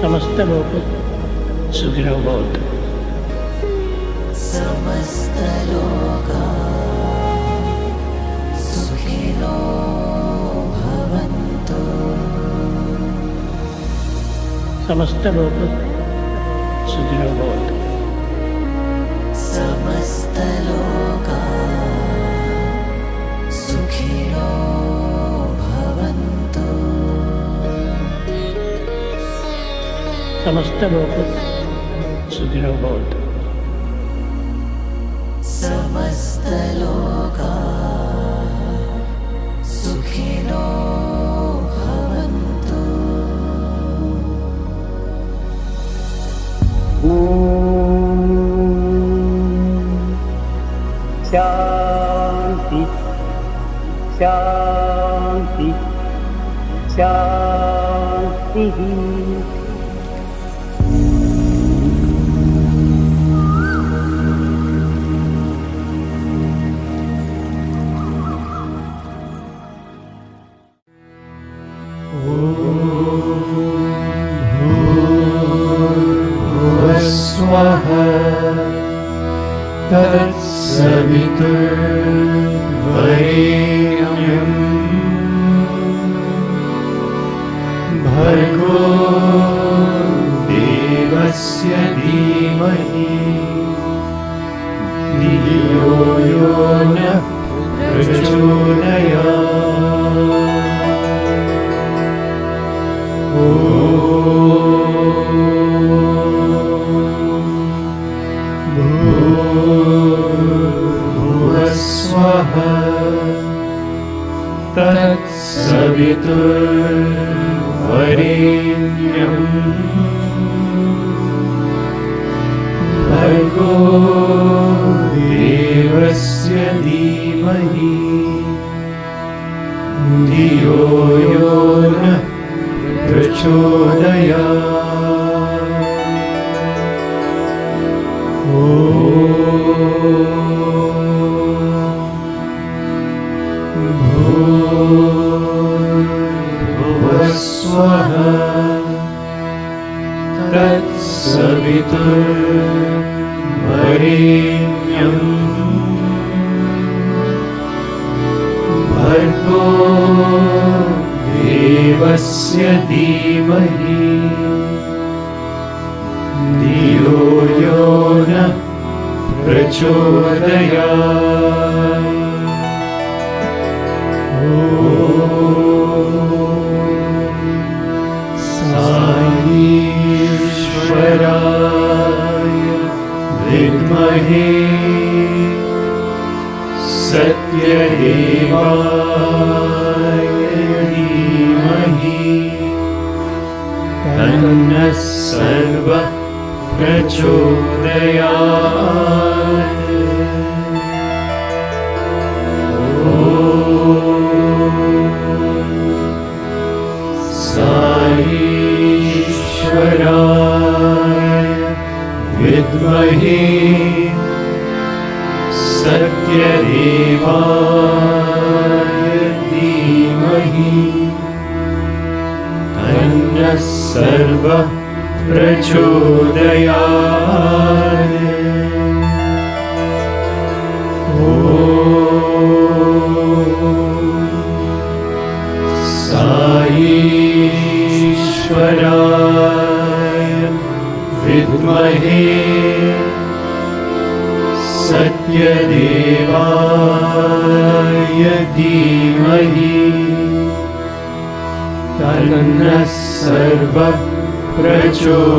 समस्त लोक सुखिनो भवन्तु. समस्त लोका सुखिनो भवन्तु. समस्त लोक सुखिनो भवन्तु. समस्त लोका सुखिनो भवन्तु. समस्त लोक सुखिनो भवन्तु. समस्त लोका सुखिनो भवन्तु. शांति शांति शांति. स्वः तत्सवितुर्वरेण्यं भर्गो देवस्य धीमहि धियो यो नः भूर्भुवस्वः तत्सवितुर्वरेण्यं भर्गो देवस्य धीमहि धियो यो नः प्रचोदयात्. भूर्भुवस्वः तत्सवितुर्वरेण्यं भर्गो देवस्य धीमहि धियो यो नः प्रचोदयात्. साईश्वराय विद्महे सत्यदेवाय धीमहि तन्नः सर्वः प्रचोदयात्. साईश्वराय विद्महे सत्यदेवाय धीमहि तन्नः सर्वः प्रचोदयात्. साईश्वराय विद्महे सत्यदेवाय धीमहि तन्नः सर्वः प्रचोदयात्.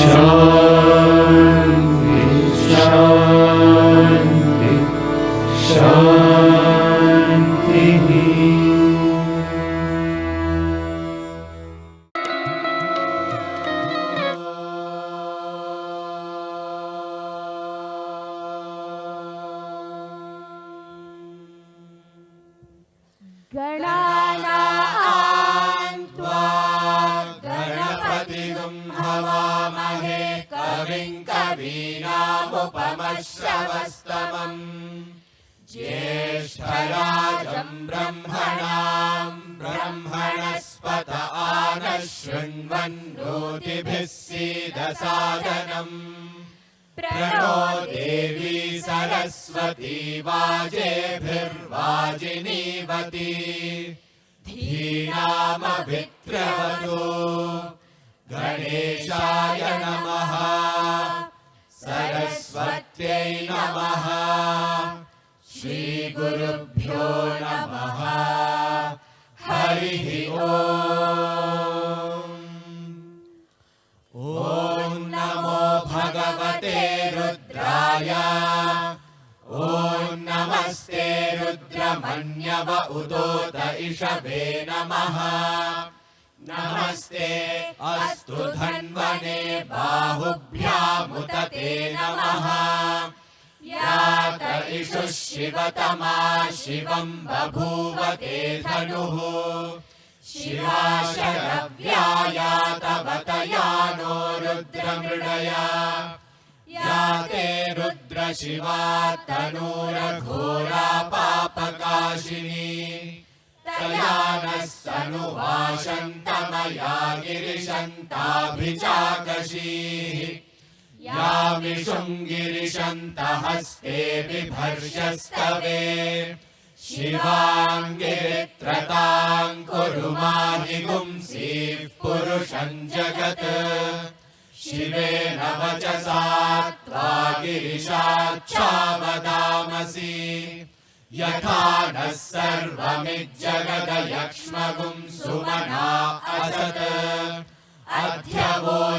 शान्ति शान्ति शान्तिः. गणानां त्वा हवामहे कविं कवीनामुपमश्रवस्तमम् ज्येष्ठराजं ब्रह्मणस्पत आनः शृण्वन्नोतिभिः सीदसादनम् प्रणो देवी सरस्वती वाजेभिर्वाजिनीवती धीनामभित्रवतु गणेशाय नमः सरस्वत्यै नमः श्रीगुरुभ्यो नमः हरिः ॐ नमो भगवते रुद्राय ॐ नमस्ते रुद्रमन्यव उदोत इषवे नमः नमस्ते अस्तु धन्वने बाहुभ्यामुत ते नमः यात इषुः शिवतमा शिवं बभूव ते धनुः शिवा शरव्यायातवतया नो रुद्रमृडया याते रुद्रशिवा तनूरघोरा पापकाशिनी तया नस्तनुवाशन्तमया गिरिशन्ताभिचाकशीः यामिषुं गिरिशन्तहस्ते बिभर्षस्तवे शिवाङ्गिरित्रतां कुरु माहि गुंसीः पुरुषं जगत् शिवेन वचसा त्वा गिरिशाच्छावदामसि यथा नः सर्वमिज्जगदयक्ष्मगुं सुमना असत्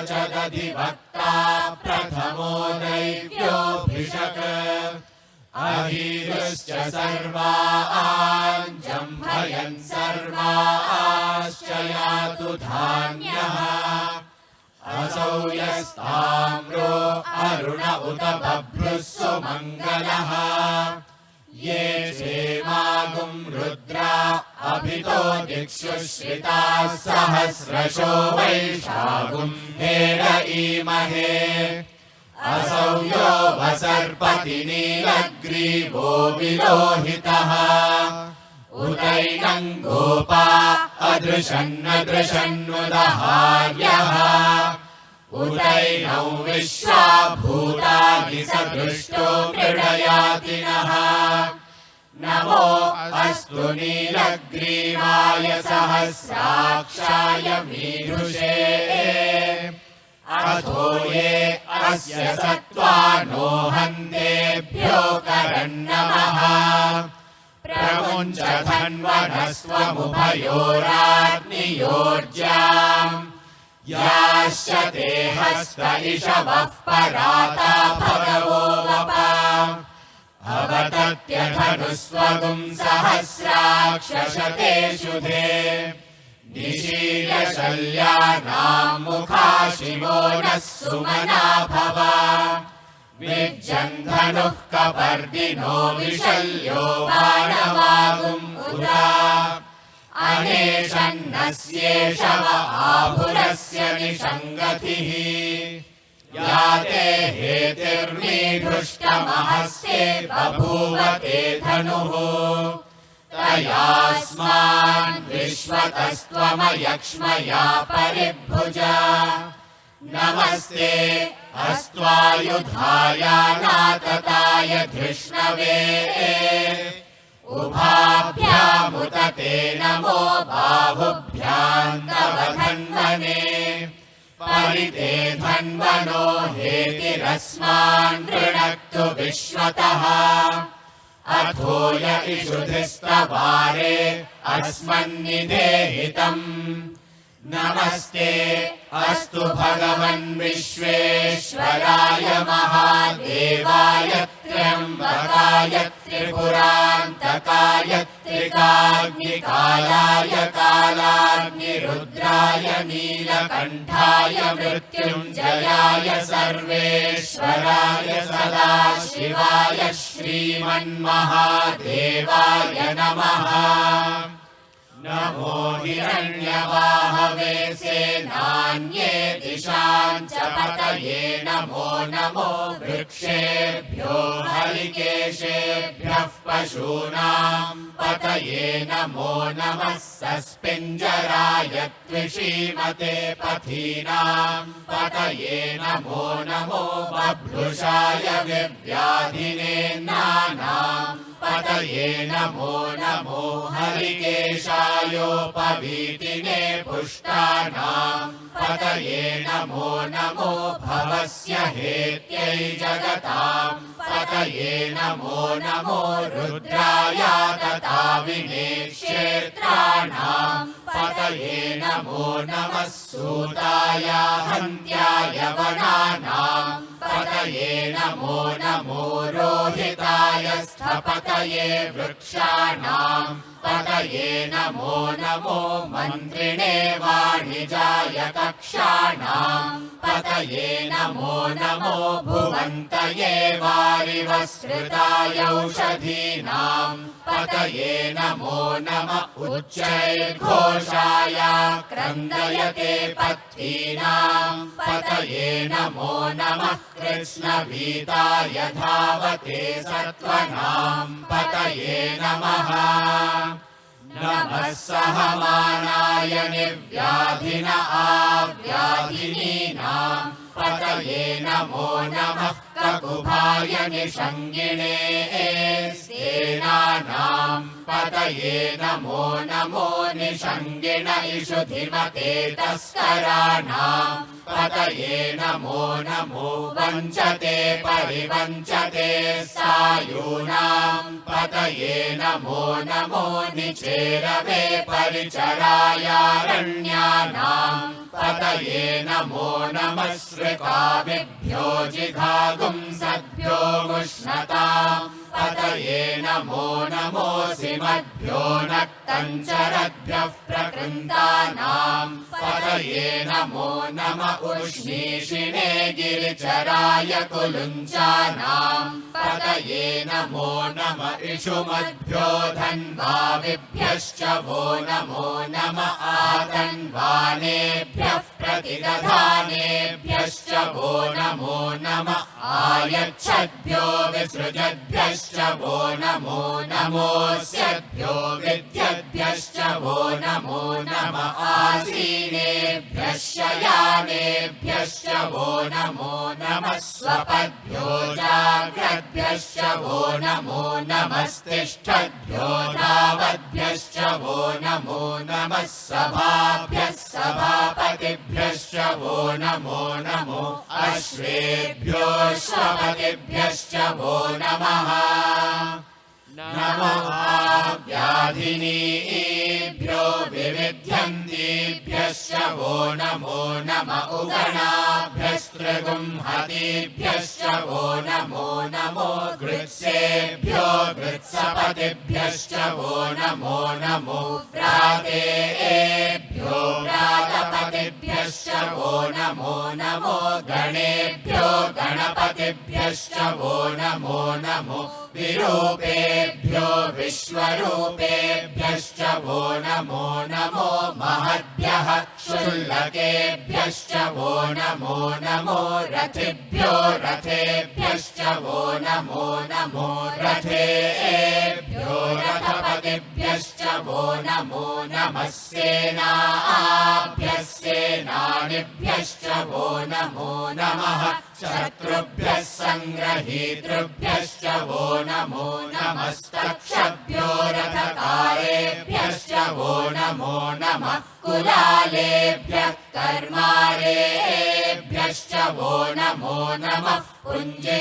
अध्यवोचदधिवक्ता प्रथमो दैव्योऽभिषक् अहीरुश्च सर्वाञ्जम्भयन् सर्वाश्च यातु धान्यः असौ यस्ताम्रो अरुण उत बभ्रुः सुमङ्गलः ये क्षेमागुं रुद्रा अभितो दिक्षु श्रिताः सहस्रशो वैशागुं हेर ईमहे असौ यो वसर्पति नीलग्रीवो विलोहितः उदैनं गोपा अदृशन्नदृशन्नुदहार्यः उदैनौ विश्वा भूतानि सदृष्टो मृडयातिनः नमो अस्तु नीलग्रीवाय सहस्राक्षाय मीरुषे अथो ये अस्य सत्त्वानो हन्तेभ्यो करन्नमः प्रमुञ्च धन्वनस्त्वमुभयोराग्नियोर्जाम् याश्च ते हस्त इषवः पराता भगवो वपा अवतत्यधनुस्वगुं सहस्राक्षशतेषु ते निशीलशल्यानां मुखा शिवो नः सुमना भव विज्जन्धनुः कपर्दिनो विशल्यो बाणवागुम् उदा अनेशन्नस्येषव आभुरस्य निषङ्गतिः याते हेतिर्मीढुष्टमहस्ते बभूव ते धनुः तयास्मान् विश्वतस्त्वमयक्ष्मया परिभुजा नमस्ते अस्त्वायुधाय नातताय धृष्णवे उभाभ्यामुत ते नमो बाहुभ्यां तव धन्वने परिते धन्वनो हेतिरस्मान् गृणक्तु विश्वतः अथो य इषुधिस्तवारे अस्मन्निधेहितम् नमस्ते अस्तु भगवन् विश्वेश्वराय महादेवाय त्र्यम्बकाय त्रिपुरान्तकाय त्रिकाग्निकालाय कालाग्निरुद्राय नीलकण्ठाय मृत्युञ्जयाय सर्वेश्वराय सदाशिवाय श्रीमन्महादेवाय नमः नमो हिरण्यवाहवे सेनान्ये दिशां च पतये नमो नमो वृक्षेभ्यो हरिकेशेभ्यः पशूनां पतये नमो नमः सस्पिञ्जराय त्विषीमते पथीनां पतये नमो नमो बभ्रुषाय विव्याधिनेन्नानां पतये नमो नमो हरिकेशायोपवीतिने पुष्टानां पतये नमो नमो भवस्य हेत्यै जगतां पतये नमो नमो रुद्राय तथाविने क्षेत्राणां पतये नमो नमः सूताय हन्त्याय वनानां पतये नमो नमो रोहिताय स्थपतये वृक्षाणां पतये नमो नमो मन्त्रिणे वाणिजाय कक्षाणां पतये नमो नमो भुवन्तये वारिवस्कृताय औषधीनां पतये नमो नमः उच्चैर्घोषाय क्रन्दयते पथ्वीनां पतये नमो नमः कृष्णभीताय धावते सत्त्वनां पतये नमः नमः सहमानाय निर्व्याधिन आव्याधिनीनां पतये नमो नमः ककुभाय निषङ्गिणे सेनानां पतये नमो नमो निषङ्गिण इषुधिमते तस्कराणां पतये नमो नमो वञ्चते परिवञ्चते सायूनां पतये नमो नमो निचेरवे परिचरायारण्यानां पतये नमो नमः श्रिकाभिभ्यो जिघागुंसद्भ्यो मुष्णतां पतये नमो नमोऽसिमद्भ्यो नक्तञ्चरद्भ्यः प्रकृन्तानां पतये नमो नमः उष्णीषिणे गिरिचराय कुलुञ्चानां पतये नमो नमः इषुमद्भ्यो धन्वाविभ्यश्च वो नमो नमः आतन्वानेभ्यः प्रतिदधानेभ्यश्च वो नमो नमः आयच्छद्भ्यो विसृजद्भ्यश्च वो नमो नमोऽस्यद्भ्यो विद्यद्भ्यश्च वो नमो नमः आसीनेभ्यः शयानेभ्यश्च वो नमो नमः स्वपद्भ्यो जाग्रद्भ्यश्च वो नमो नमस्तिष्ठद्भ्यो धावद्भ्यश्च वो नमो नमः सभाभ्यः सभापतिभ्यश्च वो नमो नमो अश्वेभ्यो श्वपतिभ्यश्च वो नमः नमो व्याधिनीभ्यो विविध्यन्तीभ्यश्च वो नमो नमः उगणाभ्यस्त्रिगुंहतीभ्यश्च वो नमो नमो गृत्सेभ्यो गृत्सपतिभ्यश्च वो नमो नमो व्रातेभ्यो व्रातपतिभ्यश्च वो नमो नमो गणेभ्यो गणपतिभ्यश्च वो नमो नमो विरूपेभ्यो विश्वरूपेभ्यश्च वो नमो नमो महद्भ्यः क्षुल्लकेभ्यश्च वो नमो नमो रथिभ्यो रथेभ्यश्च वो नमो नमो रथेभ्यो रथपतिभ्यश्च वो नमो नमः सेनाभ्यः सेनानिभ्यश्च वो नमो नमः शत्रुभ्यः सङ्ग्रहीतृभ्यश्च वो नमो नमस्तक्षभ्यो रथकारेभ्यश्च वो नमो नमः कुलालेभ्यः कर्मारेभ्यश्च वो नमो नमः पुञ्जिष्टेभ्यो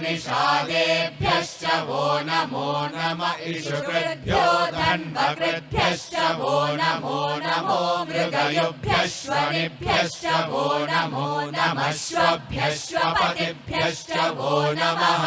निषादेभ्यश्च वो नमो नमः इषुकृभ्यो धन्वकृभ्यश्च वो नमो नमो मृगयुभ्यश्वनिभ्यश्च वो नमो नमः श्वभ्यश्वपतिभ्यश्च वो नमः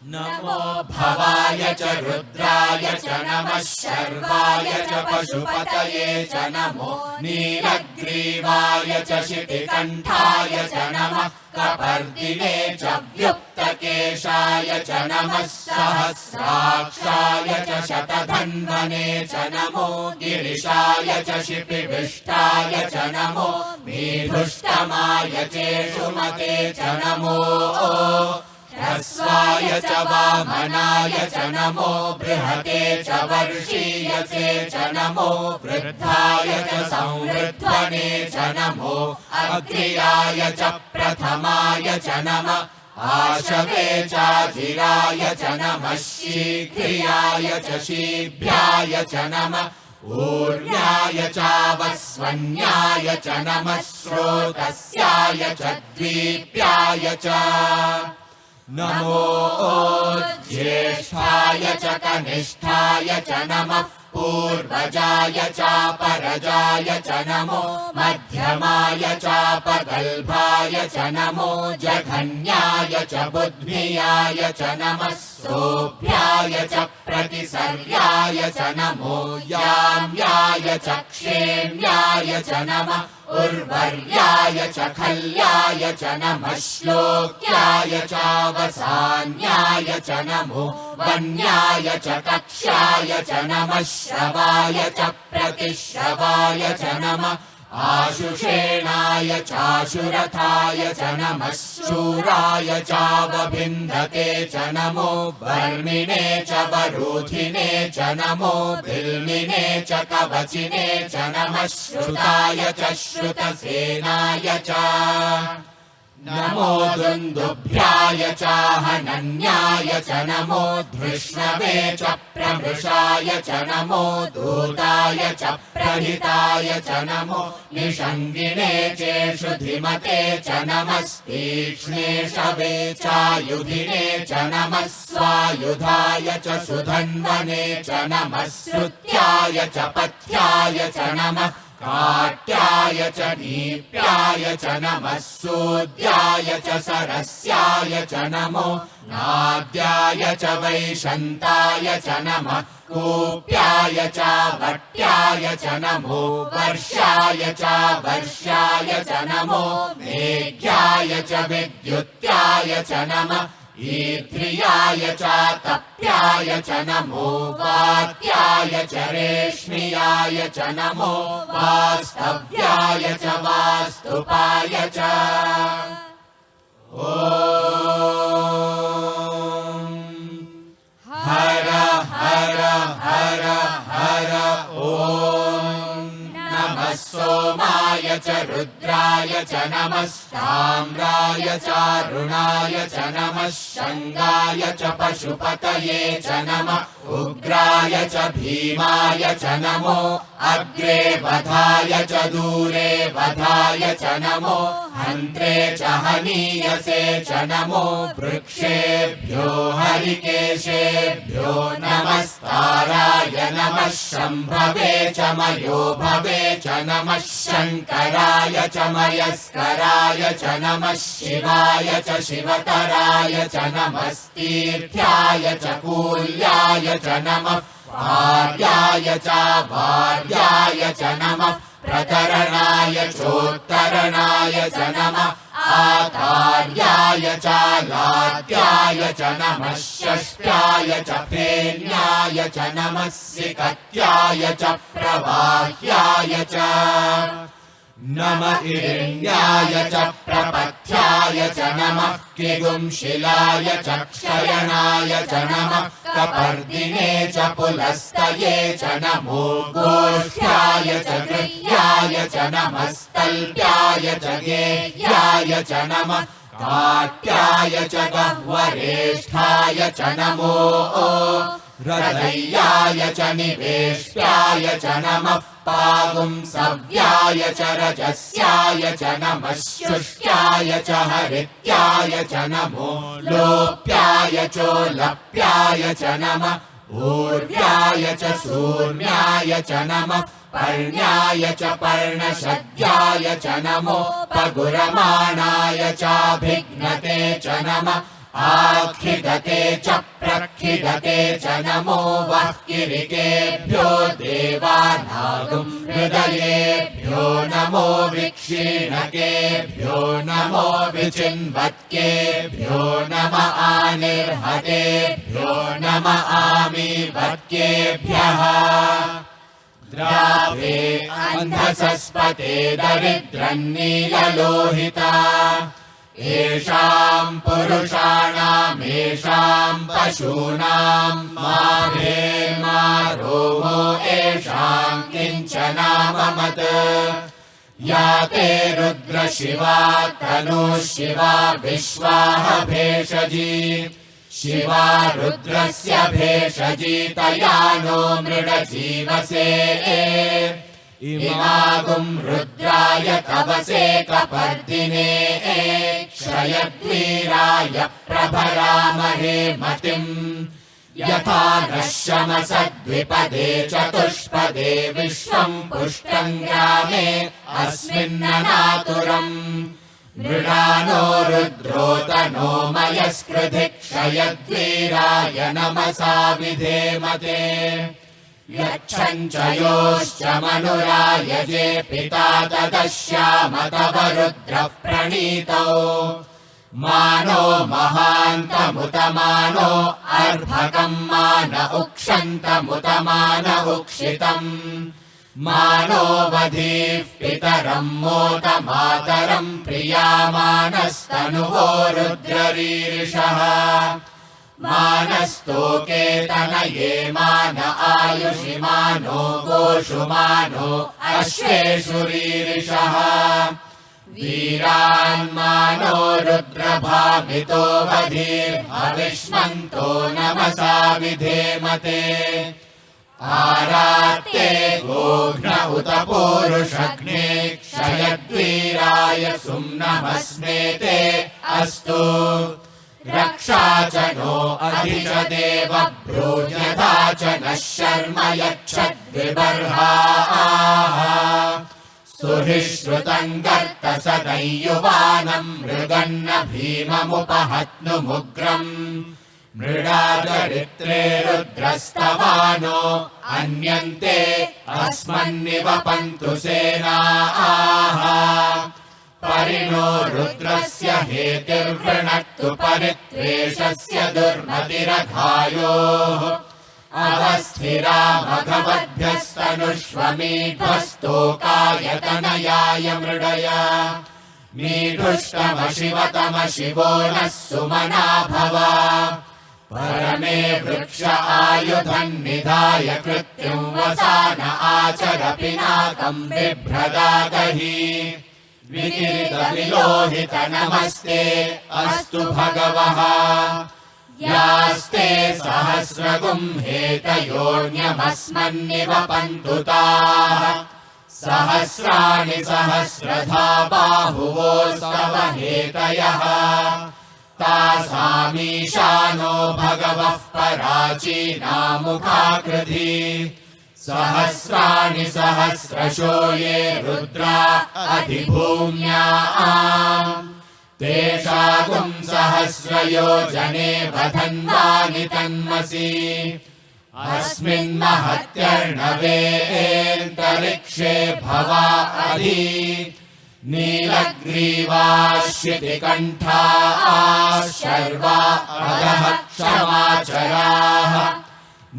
नमो भवाय च रुद्राय च नमः शर्वाय च पशुपतये च नमो नीलग्रीवाय च शितिकण्ठाय च नमः कपर्दिने च व्युक्तके ऋषिकेशाय च नमः सहस्राक्षाय च शतधन्वने च नमो गिरिशाय च शिपिविष्टाय च नमो मेधुष्टमाय चेषुमते च नमो ह्रस्वाय च वामनाय च नमो बृहते च वर्षीयसे च नमो वृद्धाय च संवृध्वने च नमो अग्र्याय च प्रथमाय च नमः आशवे चाजिराय च नमः शीघ्रियाय च शीभ्याय च नमः ऊर्ण्याय चावस्वन्याय च नमः स्रोतस्याय च द्वीप्याय च नमो ज्येष्ठाय च कनिष्ठाय च नमः पूर्वजाय चापरजाय च नमो मध्यमाय चापगल्भाय च नमो जघन्याय च बुद्ध्याय च नमः सोऽभ्याय च प्रतिसर्याय च नमो याम्याय च क्षेम्याय च नमः उर्वर्याय च खल्याय च नमः श्लोक्याय चावसान्याय च नमो वन्याय च कक्ष्याय च नमः श्रवाय च प्रतिश्रवाय च नमः आशुषेणाय चाशुरथाय च नमः शूराय चावभिन्धते च नमो वर्मिणे च वरूधिने च नमो भिल्मिने च कवचिने च नमः श्रुताय च श्रुतसेनाय च नमो दुन्दुभ्याय चाहनन्याय च नमो धृष्णवे च प्रमृषाय च नमो दूताय च प्रहिताय च नमो निषङ्गिणे चेषु धिमते च नमस्तीक्ष्णेषवे चायुधिने च नमः स्वायुधाय च सुधन्वने च नमः श्रुत्याय च पथ्याय च नमः काट्याय च नीप्याय च नमः सूद्याय च सरस्याय च नमो नाद्याय च वैशन्ताय च नमः कूप्याय च वट्याय च नमो वर्षाय च वर्ष्याय च नमो मेघ्याय च विद्युत्याय च नमः ईध्रियाय च तप्याय च नमो वात्याय च रेष्म्याय च नमो वास्तव्याय च वास्तुपाय च ॐ हर हर हर हर ॐ नमः सोमाय च रुद्राय च नमः ताम्राय चारुणाय च नमः शङ्गाय च पशुपतये च नमः उग्राय च भीमाय च नमो अग्रे वधाय च दूरे वधाय च नमो हन्त्रे च हनीयसे च नमो वृक्षेभ्यो हरिकेशेभ्यो नमस्ताराय नमः शम्भवे च मयोभवे च नमः शङ्कराय च मयस्कराय च नमः शिवाय च शिवतराय च नमस्तीर्थ्याय च कूल्याय च नमः भार्याय च भार्याय च नमः प्रतरणाय चोत्तरणाय च नमः आधार्याय च लाद्याय च नमः षष्ट्याय च फेन्याय च नमः सिकत्याय च प्रवाह्याय च नमः हिरण्याय च प्रपथ्याय च नमः किगुंशिलाय च क्षयणाय च नमः कपर्दिने च पुलस्तये च नमो गोष्ठ्याय च गृह्याय च नमः स्तल्प्याय च गेह्याय च नमः काट्याय च गह्वरेष्ठाय च नमो हृदयाय च निवेष्ट्याय च नमः पागुंसव्याय च रजस्याय च नमः शुष्क्याय च हरित्याय च नमो लोप्याय चोलप्याय च नमः ऊर्व्याय च सूर्याय च नमः पर्ण्याय च पर्णशद्याय च नमो पगुरमाणाय चाभिघ्नते च नमः आखिदते च प्रखिदते च नमो वः किरिकेभ्यो देवानागं हृदयेभ्यो नमो विक्षीणकेभ्यो नमो विचिन्वत्केभ्यो नम आनिर्हतेभ्यो नम आमीवत्केभ्यः द्रावे अन्धसस्पते दरिद्रन्नीललोहिता येषाम् पुरुषाणामेषाम् पशूनाम् मा भेर्मा रोमो येषाम् किञ्चनाममत् या ते रुद्रशिवा तनुः शिवा विश्वाह भेषजी शिवा रुद्रस्य भेषजी तया नो मृडजीवसे इमागुं रुद्राय तवसे कपर्दिने क्षयद्वीराय प्रभरामहे मतिम् यथा नः शमसद्विपदे चतुष्पदे विश्वम् पुष्टम् ग्रामे अस्मिन्ननातुरम् मृडानो रुद्रोतनो मयस्कृधि क्षयद्वीराय नमसा विधेमते यच्छम् च योश्च मनुरायजे पिता तदश्याम तव रुद्रः प्रणीतौ मानो महान्तमुतमानो अर्भकम् मान उक्षन्तमुतमान उक्षितम् मानो वधीः पितरम् मोत मातरम् प्रियामानस्तनुवो रुद्ररीरिषः मानस्तोके तनये मान आयुषि मानो गोषु मानो अश्वेषु रीरिषः वीरान्मानो रुद्रभामितो वधीर्भविष्मन्तो नमसा विधेमते आरात्ते गोघ्न उत पूरुषग्ने क्षयद्वीराय सुम्नमस्मेते अस्तु रक्षा च नो अधि च देव ब्रूयथा च नः शर्म यच्छद्विबर्हाः सुहिश्रुतम् गर्त सदैयुवानम् मृगन्न भीममुपहत्नुमुग्रम् मृडाचरित्रे रुद्रस्तवानो अन्यन्ते अस्मन्निवपन्तु सेनाः परिणो रुद्रस्य हेतिर्वृणक्तु परित्वेषस्य दुर्मतिरघायोः अवस्थिरा भगवद्भ्यस्तनुष्वमीध्वस्तोकायतनयाय मृडय मीढुष्टमशिवतम शिवो नः सुमना भव परमे वृक्ष आयुधम् निधाय कृत्युम् वसान आचर पिनाकम् बिभ्रदागहि विकिरित विलोहित नमस्ते अस्तु भगवः यास्ते सहस्रगुम् हेतयोऽन्यमस्मन्निवपन्तु ताः सहस्राणि सहस्रधा बाहुवोस्तव हेतयः तासामीशानो भगवः पराचीनामुखाकृधि सहस्राणि सहस्रशो ये रुद्रा अधिभूम्याम् तेषागुम् सहस्रयोजने वधन्वानि तन्मसि अस्मिन् महत्यर्णवेऽन्तरिक्षे भवा अधि नीलग्रीवाश्रितिकण्ठाः शर्वा अधः क्षमाचराः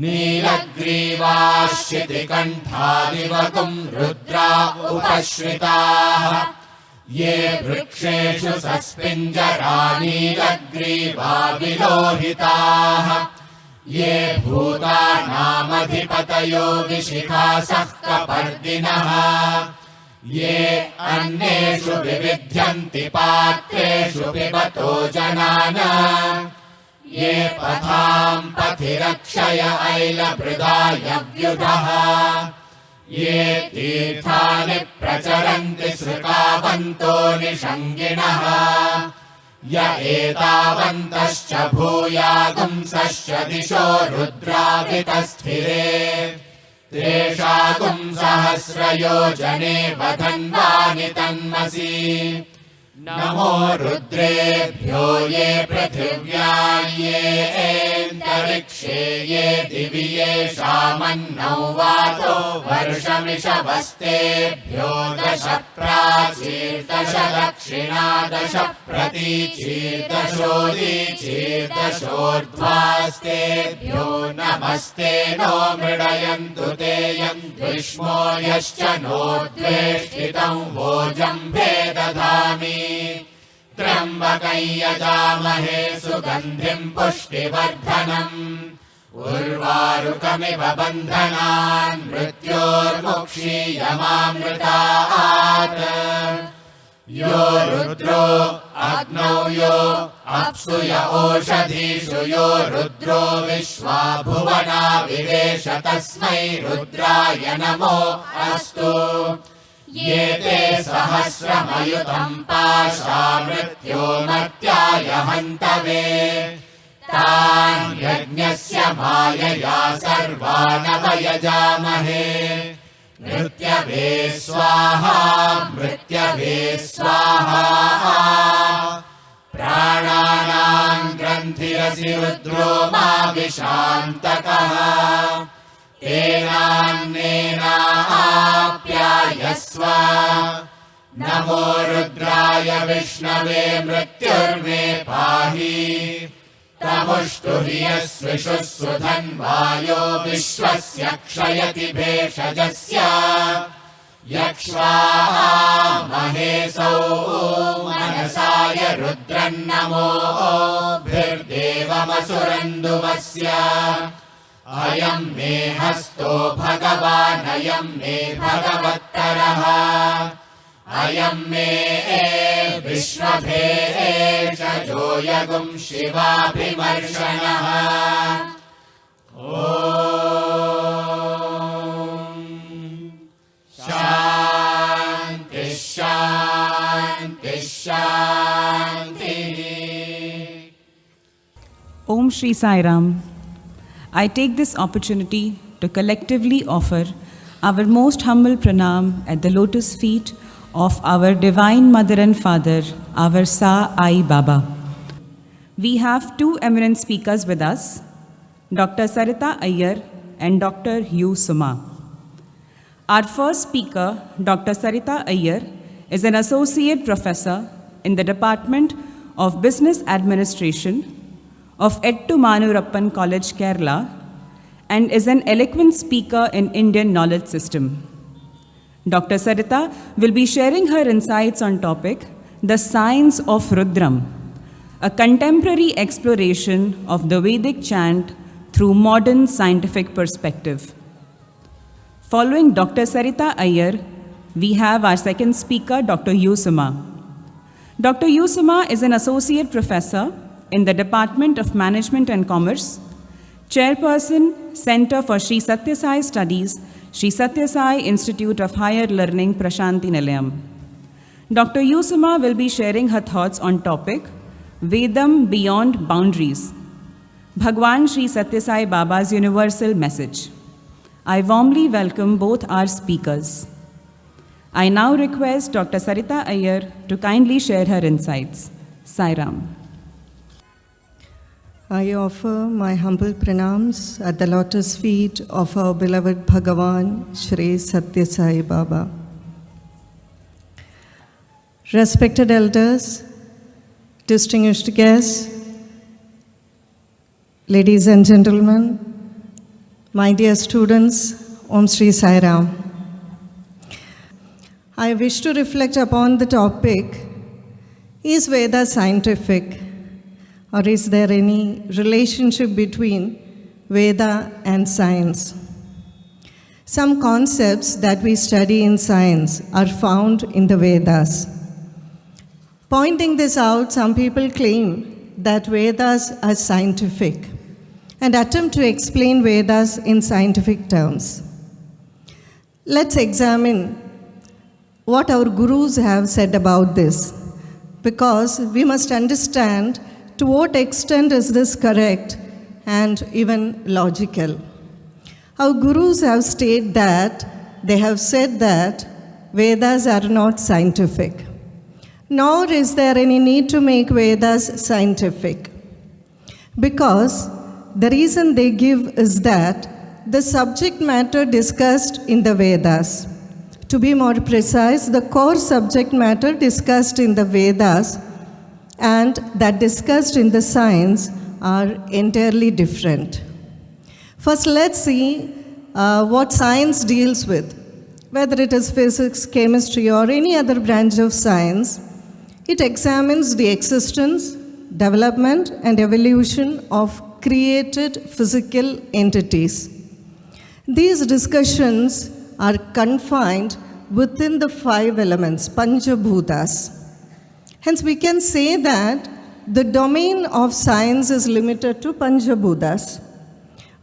नीलग्रीवाश्रितिकण्ठादिवकुम् रुद्रा उपश्रिताः ये वृक्षेषु सस्पिञ्जरा नीलग्रीवा विलोहिताः ये भूतानामधिपतयो विशिखासः कपर्दिनः ये अन्येषु विविध्यन्ति पात्रेषु पिबतो जनान ये पथाम् पथिरक्षय ऐलभृदायव्युधः ये तीर्थानि प्रचरन्ति सृकावन्तो निषङ्गिणः य एतावन्तश्च भूयागुंसश्च दिशो रुद्रावितस्थिरे तेषागुम् सहस्रयोजने वधन्वानि तन्मसि नमो रुद्रेभ्यो ये पृथिव्या येऽन्तरिक्षे ये दिवि येषामन्नौ वातो वर्षमिषवस्तेभ्यो दश प्राचीर्दश दक्षिणा दश प्रतीचीर्दशोदीचीर्दशोर्ध्वास्तेभ्यो नमस्ते नो मृडयन्तु ते यन्द्विष्मो यश्च नो द्वेष्टितं वोजम्भे दधामि त्र्यम्बकं यजामहे सुगन्धिं पुष्टिवर्धनम् उर्वारुकमिव बन्धनान् मृत्योर्मुक्षीयमामृतात् यो रुद्रो अग्नौ यो अप्सु य ओषधीषु यो रुद्रो विश्वा भुवना विवेश तस्मै रुद्राय नमो अस्तु ये ते सहस्रमयुतं पाशा मृत्योर्मर्त्याय हन्तवे तान् यज्ञस्य मायया सर्वानवयजामहे मृत्यवे स्वाहा मृत्यवे स्वाहा प्राणानां ग्रन्थिरसि रुद्रो मा विशान्तकः तेनान्नेनाप्यायस्व नमो रुद्राय विष्णवे मृत्युर्मे पाहि तमुष्टु हि यस्विषुः सुधन्वायो विश्वस्य क्षयति भेषजस्य यक्ष्वामहेसौ मनसाय रुद्रन्नमोभिर्देवमसुरन्दुमस्य अयं मे हस्तो भगवान् अयं मे भगवत्तरः अयं मे विश्वभेषजो यगुं शिवाभिमर्शनः ॐ शान्ति शान्ति शान्तिः। Om Shri Sai Ram. I take this opportunity to collectively offer our most humble pranam at the lotus feet of our Divine Mother and Father, our Sai Baba. We have two eminent speakers with us, Dr. Sarita Iyer and Dr. Yu Suma. Our first speaker, Dr. Sarita Iyer, is an associate professor in the Department of Business Administration of Ettu Manurappan College, Kerala, and is an eloquent speaker in Indian knowledge system. Dr. Sarita will be sharing her insights on topic, The Science of Rudram, a contemporary exploration of the Vedic chant through modern scientific perspective. Following Dr. Sarita Iyer, we have our second speaker, Dr. Yu Suma. Dr. Yu Suma is an associate professor in the Department of Management and Commerce, chairperson, Center for Sri Sathya Sai Studies, Sri Sathya Sai Institute of Higher Learning, Prashanthi Nilayam. Dr. Yu Suma will be sharing her thoughts on topic, Vedam Beyond Boundaries, Bhagawan Sri Sathya Sai Baba's universal message. I warmly welcome both our speakers. I now request Dr. Sarita Iyer to kindly share her insights. Sai Ram. I offer my humble pranams at the lotus feet of our beloved Bhagawan, Shri Sathya Sai Baba. Respected elders, distinguished guests, ladies and gentlemen, my dear students, Om Shri Sai Ram. I wish to reflect upon the topic, is Veda scientific? Or is there any relationship between Veda and science? Some concepts that we study in science are found in the Vedas. Pointing this out, some people claim that Vedas are scientific and attempt to explain Vedas in scientific terms. Let's examine what our gurus have said about this, because we must understand to what extent is this correct and even logical. Our gurus have said that Vedas are not scientific. nor is there any need to make Vedas scientific. Because the reason they give is that the subject matter discussed in the Vedas, to be more precise, the core subject matter discussed in the Vedas and that discussed in the science are entirely different. First, let's see what science deals with. Whether it is physics, chemistry, or any other branch of science, it examines the existence, development, and evolution of created physical entities. These discussions are confined within the 5 elements, Panchabhutas. Hence, we can say that the domain of science is limited to Panchabhutas.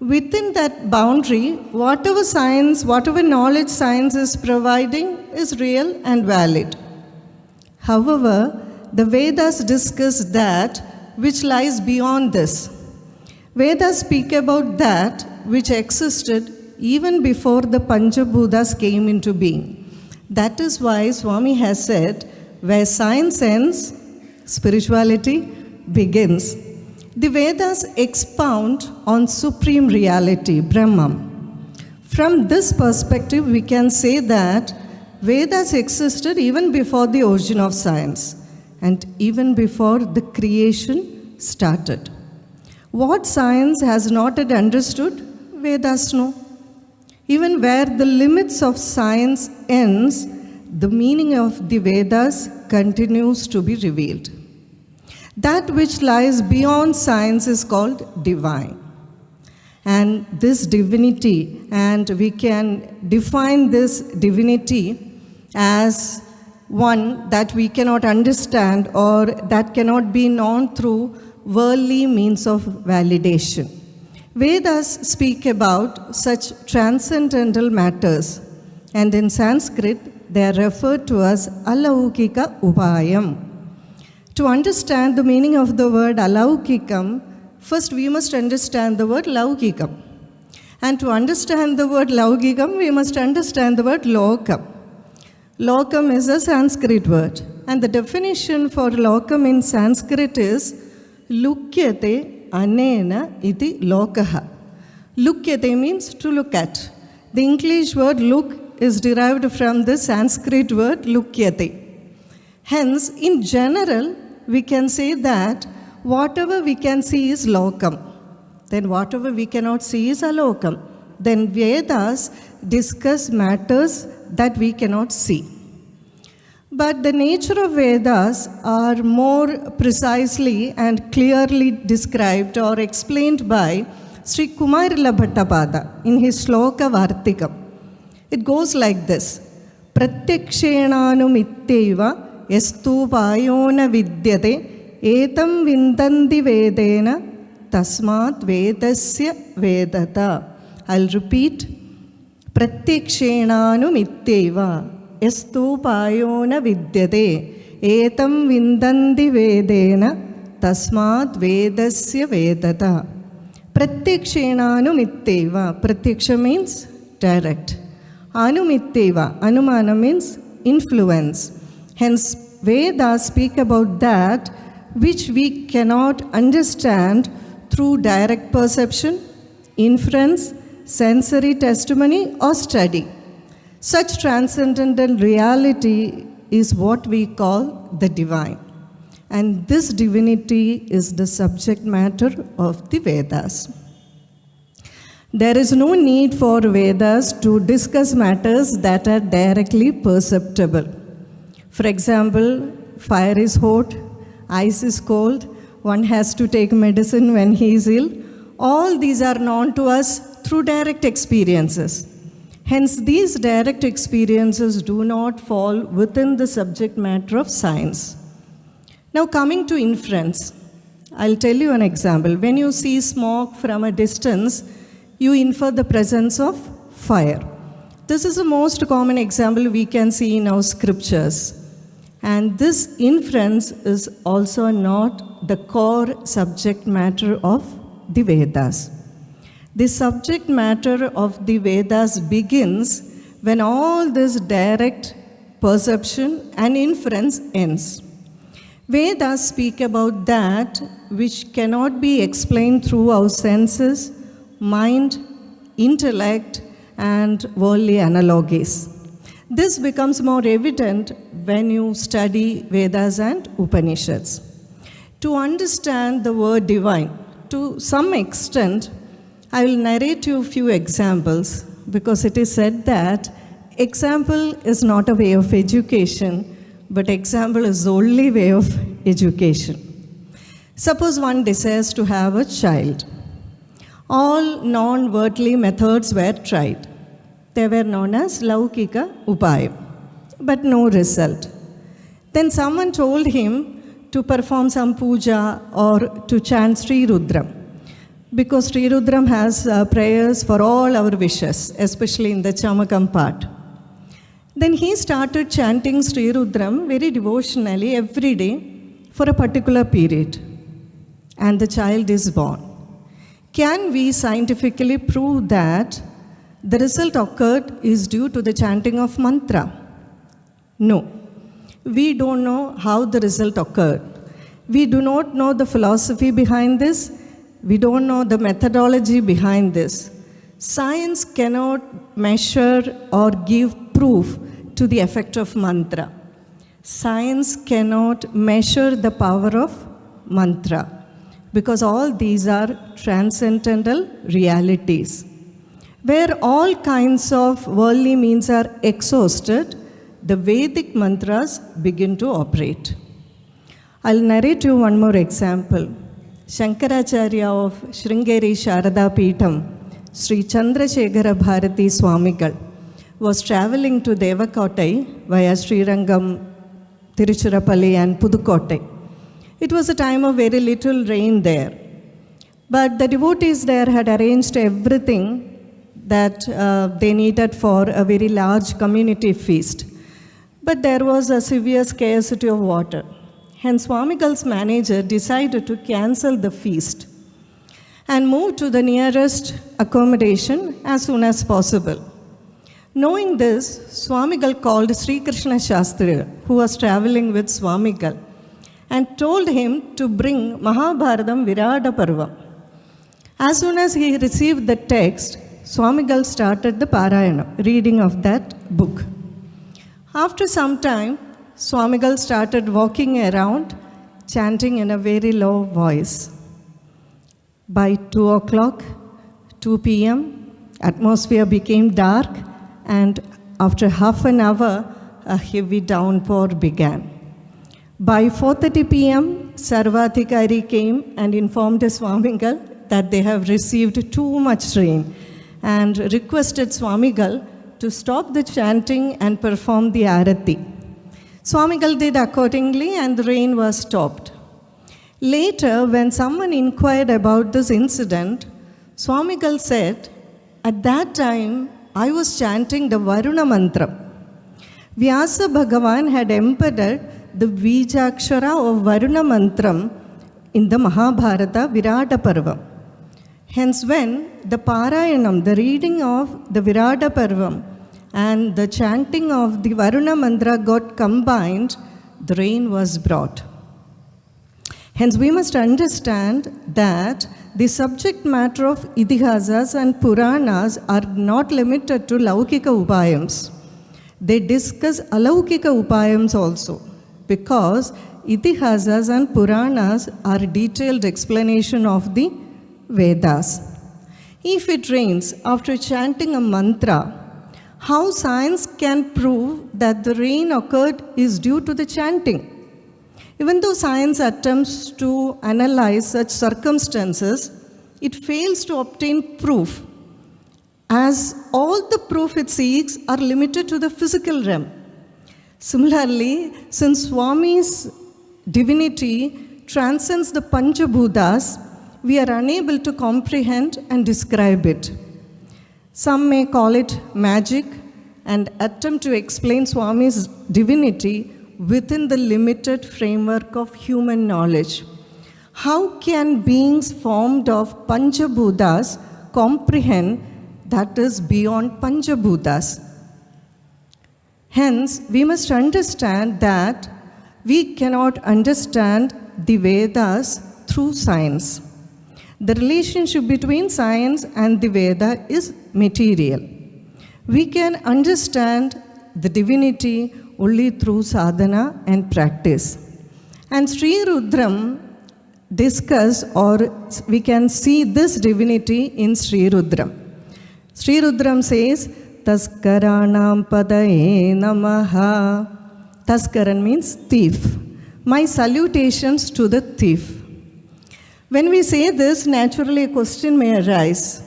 Within that boundary, whatever science, whatever knowledge science is providing is real and valid. However, the Vedas discuss that which lies beyond this. Vedas speak about that which existed even before the Panchabhutas came into being. That is why Swami has said, where science ends, spirituality begins. The Vedas expound on supreme reality, Brahman. From this perspective, we can say that Vedas existed even before the origin of science and even before the creation started. What science has not yet understood, Vedas know. Even where the limits of science ends, the meaning of the Vedas continues to be revealed. That which lies beyond science is called divine. And this divinity, and we can define this divinity as one that we cannot understand or that cannot be known through worldly means of validation. Vedas speak about such transcendental matters, and in Sanskrit they are referred to as alaukika upayam. To understand the meaning of the word alaukikam, first we must understand the word laukikam. And to understand the word laukikam, we must understand the word lokam. Lokam is a Sanskrit word, and the definition for lokam in Sanskrit is lukyate anena iti lokaha. Lukyate means to look at. The English word look is derived from the Sanskrit word lukyate. Hence, in general, we can say that whatever we can see is lokam. Then whatever we cannot see is alokam. Then Vedas discuss matters that we cannot see. But the nature of Vedas are more precisely and clearly described or explained by Sri Kumarila Bhattapada in his Shloka Vartikam. It goes like this: Pratyakshenanum yastupayona vidyate etam vindandi vedena tasmat vedasya vedata. I'll repeat. Pratyakshenanum yastupayona vidyate etam vindandi vedena tasmat vedasya vedata. Pratyakshenanum Pratyaksha means direct. Anumitteva, Anumana means influence. Hence, Vedas speak about that which we cannot understand through direct perception, inference, sensory testimony, or study. Such transcendental reality is what we call the divine. And this divinity is the subject matter of the Vedas. There is no need for Vedas to discuss matters that are directly perceptible. For example, fire is hot, ice is cold, one has to take medicine when he is ill. All these are known to us through direct experiences. Hence, these direct experiences do not fall within the subject matter of science. Now, coming to inference, I'll tell you an example. When you see smoke from a distance, you infer the presence of fire. This is the most common example we can see in our scriptures. And this inference is also not the core subject matter of the Vedas. The subject matter of the Vedas begins when all this direct perception and inference ends. Vedas speak about that which cannot be explained through our senses, mind, intellect, and worldly analogies. This becomes more evident when you study Vedas and Upanishads. To understand the word divine, to some extent, I will narrate you a few examples because it is said that example is not a way of education, but example is the only way of education. Suppose one desires to have a child. All non-worldly methods were tried. They were known as Laukika Upayam, but no result. Then someone told him to perform some puja or to chant Sri Rudram, because Sri Rudram has prayers for all our wishes, especially in the Chamakam part. Then he started chanting Sri Rudram very devotionally every day for a particular period, and the child is born. Can we scientifically prove that the result occurred is due to the chanting of mantra? No. We don't know how the result occurred. We do not know the philosophy behind this. We don't know the methodology behind this. Science cannot measure or give proof to the effect of mantra. Science cannot measure the power of mantra because all these are transcendental realities. Where all kinds of worldly means are exhausted, the Vedic mantras begin to operate. I'll narrate you one more example. Shankaracharya of Sringeri Sharada Peetham, Sri Chandrasekhara Bharati Swamigal, was traveling to Devakottai via Srirangam, Tiruchirappalli and Pudukkottai. It was a time of very little rain there. But the devotees there had arranged everything that they needed for a very large community feast. But there was a severe scarcity of water. Hence, Swamigal's manager decided to cancel the feast and move to the nearest accommodation as soon as possible. Knowing this, Swamigal called Sri Krishna Shastri, who was traveling with Swamigal, and told him to bring Mahabharatam Virata Parva. As soon as he received the text, Swamigal started the Parayana, reading of that book. After some time, Swamigal started walking around, chanting in a very low voice. By 2 o'clock, 2 p.m., atmosphere became dark, and after half an hour, a heavy downpour began. By 4:30 p.m., Sarvadhikari came and informed Swamigal that they have received too much rain and requested Swamigal to stop the chanting and perform the arati. Swamigal did accordingly and the rain was stopped. Later, when someone inquired about this incident, Swamigal said, "At that time, I was chanting the Varuna mantra. Vyasa Bhagavan had embedded the Bijakshara of Varuna mantram in the Mahabharata Virata Parva. Hence, when the Parayanam, the reading of the Virata Parvam and the chanting of the Varuna mantra got combined, the rain was brought." Hence, we must understand that the subject matter of Itihasas and Puranas are not limited to Laukika Upayams. They discuss Alaukika Upayams also, because Itihasas and Puranas are detailed explanation of the Vedas. If it rains after chanting a mantra, how science can prove that the rain occurred is due to the chanting? Even though science attempts to analyze such circumstances, it fails to obtain proof, as all the proof it seeks are limited to the physical realm. Similarly, since Swami's divinity transcends the Panchabhutas, we are unable to comprehend and describe it. Some may call it magic and attempt to explain Swami's divinity within the limited framework of human knowledge. How can beings formed of Panchabhutas comprehend that is beyond Panchabhutas? Hence, we must understand that we cannot understand the Vedas through science. The relationship between science and the Veda is material. We can understand the divinity only through sadhana and practice. And Sri Rudram discuss, or we can see this divinity in Sri Rudram. Sri Rudram says, Taskaranam padaye namaha. Taskaran means thief. My salutations to the thief. When we say this, naturally a question may arise.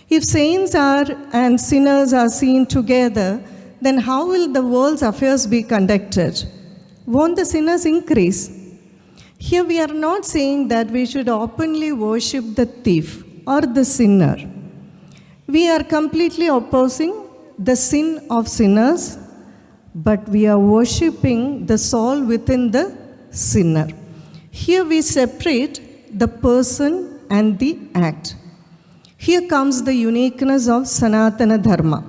If saints and sinners are seen together, then how will the world's affairs be conducted? Won't the sinners increase? Here we are not saying that we should openly worship the thief or the sinner. We are completely opposing the sin of sinners, but we are worshipping the soul within the sinner. Here we separate the person and the act. Here comes the uniqueness of Sanatana Dharma.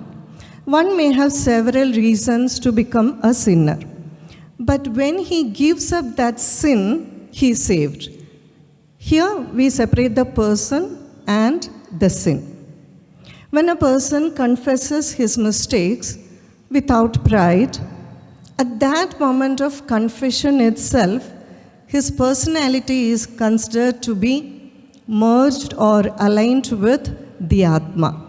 One may have several reasons to become a sinner, but when he gives up that sin, he is saved. Here we separate the person and the sin. When a person confesses his mistakes without pride, at that moment of confession itself, his personality is considered to be merged or aligned with the Atma.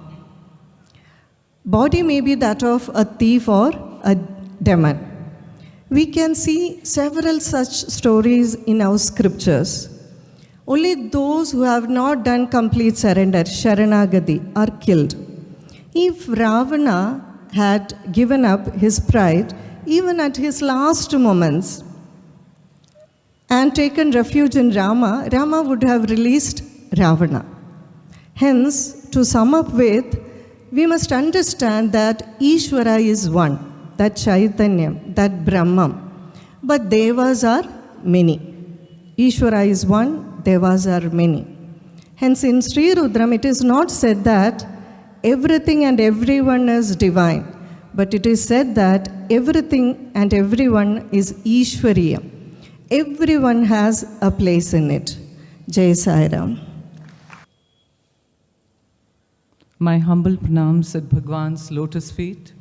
Body may be that of a thief or a demon. We can see several such stories in our scriptures. Only those who have not done complete surrender, Sharanagati, are killed. If Ravana had given up his pride, even at his last moments, and taken refuge in Rama, Rama would have released Ravana. Hence, to sum up with, we must understand that Ishvara is one, that Chaitanyam, that Brahman. But Devas are many. Ishvara is one, Devas are many. Hence, in Sri Rudram, it is not said that everything and everyone is divine, but it is said that everything and everyone is Ishvariya. Everyone has a place in it. Jai Sai Ram. My humble pranams at Bhagawan's lotus feet,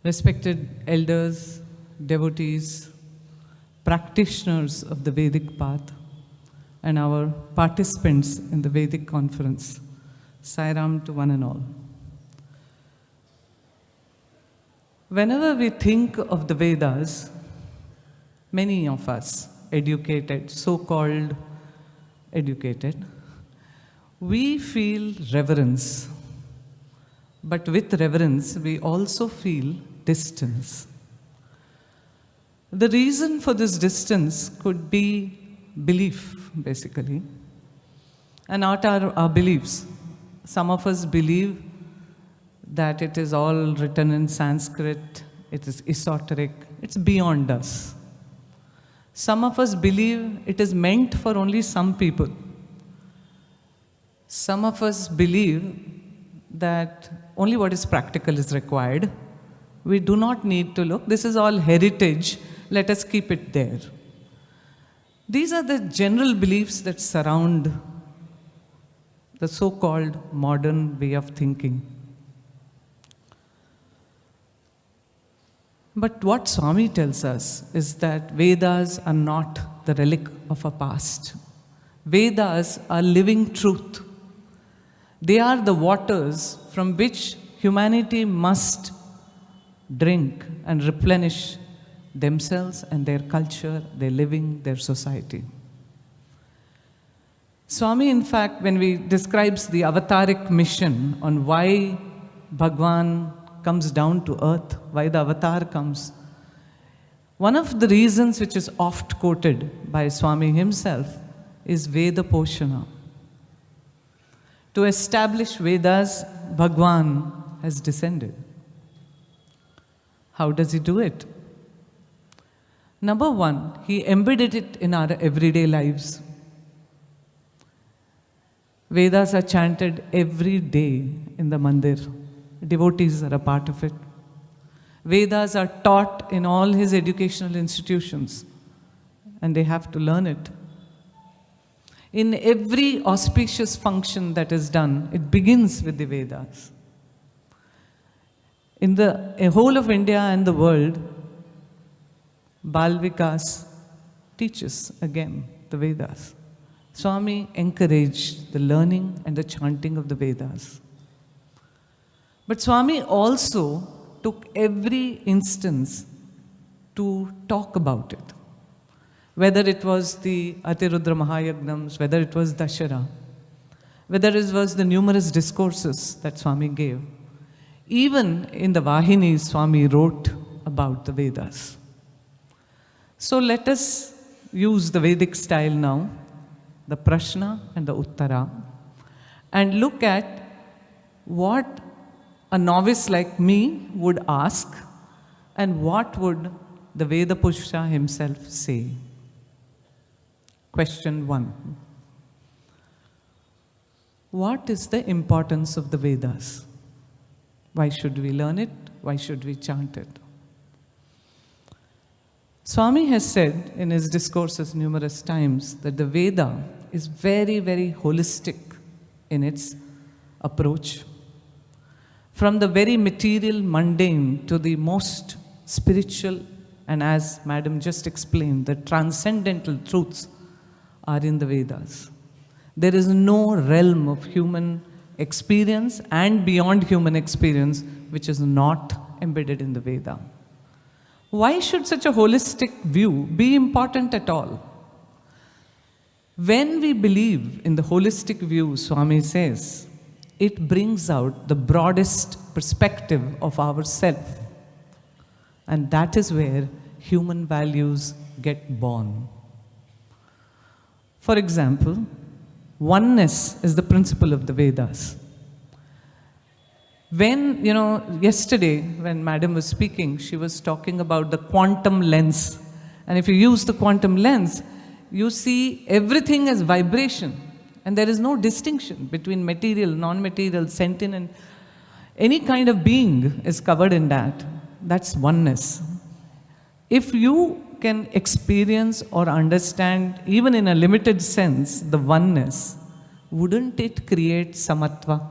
respected elders, devotees, practitioners of the Vedic path, and our participants in the Vedic conference. Sai Ram to one and all. Whenever we think of the Vedas, many of us, educated, so-called educated, we feel reverence. But with reverence, we also feel distance. The reason for this distance could be belief, basically. And what are our beliefs? Some of us believe that it is all written in Sanskrit, it is esoteric, it's beyond us. Some of us believe it is meant for only some people. Some of us believe that only what is practical is required. We do not need to look. This is all heritage. Let us keep it there. These are the general beliefs that surround the so-called modern way of thinking. But what Swami tells us is that Vedas are not the relic of a past. Vedas are living truth. They are the waters from which humanity must drink and replenish themselves and their culture, their living, their society. Swami, in fact, when he describes the avataric mission on why Bhagawan comes down to earth, why the avatar comes, one of the reasons which is oft quoted by Swami himself is Veda Poshana. To establish Vedas, Bhagawan has descended. How does he do it? Number one, he embedded it in our everyday lives. Vedas are chanted every day in the Mandir. Devotees are a part of it. Vedas are taught in all his educational institutions, and they have to learn it. In every auspicious function that is done, it begins with the Vedas. In the whole of India and the world, Bal Vikas teaches again the Vedas. Swami encouraged the learning and the chanting of the Vedas. But Swami also took every instance to talk about it. Whether it was the Atirudra Mahayagnams, whether it was Dashara, whether it was the numerous discourses that Swami gave. Even in the Vahinis, Swami wrote about the Vedas. So let us use the Vedic style now, the Prashna and the Uttara, and look at what a novice like me would ask and what would the Veda Pushta himself say. Question 1. What is the importance of the Vedas? Why should we learn it? Why should we chant it? Swami has said in his discourses numerous times that the Veda is very, very holistic in its approach. From the very material, mundane to the most spiritual, and as Madam just explained, the transcendental truths are in the Vedas. There is no realm of human experience and beyond human experience which is not embedded in the Veda. Why should such a holistic view be important at all? When we believe in the holistic view, Swami says, it brings out the broadest perspective of ourself. And that is where human values get born. For example, oneness is the principle of the Vedas. When, yesterday when Madam was speaking, she was talking about the quantum lens. And if you use the quantum lens, you see everything as vibration. And there is no distinction between material, non-material, sentient, and any kind of being is covered in that. That's oneness. If you can experience or understand, even in a limited sense, the oneness, wouldn't it create samatva?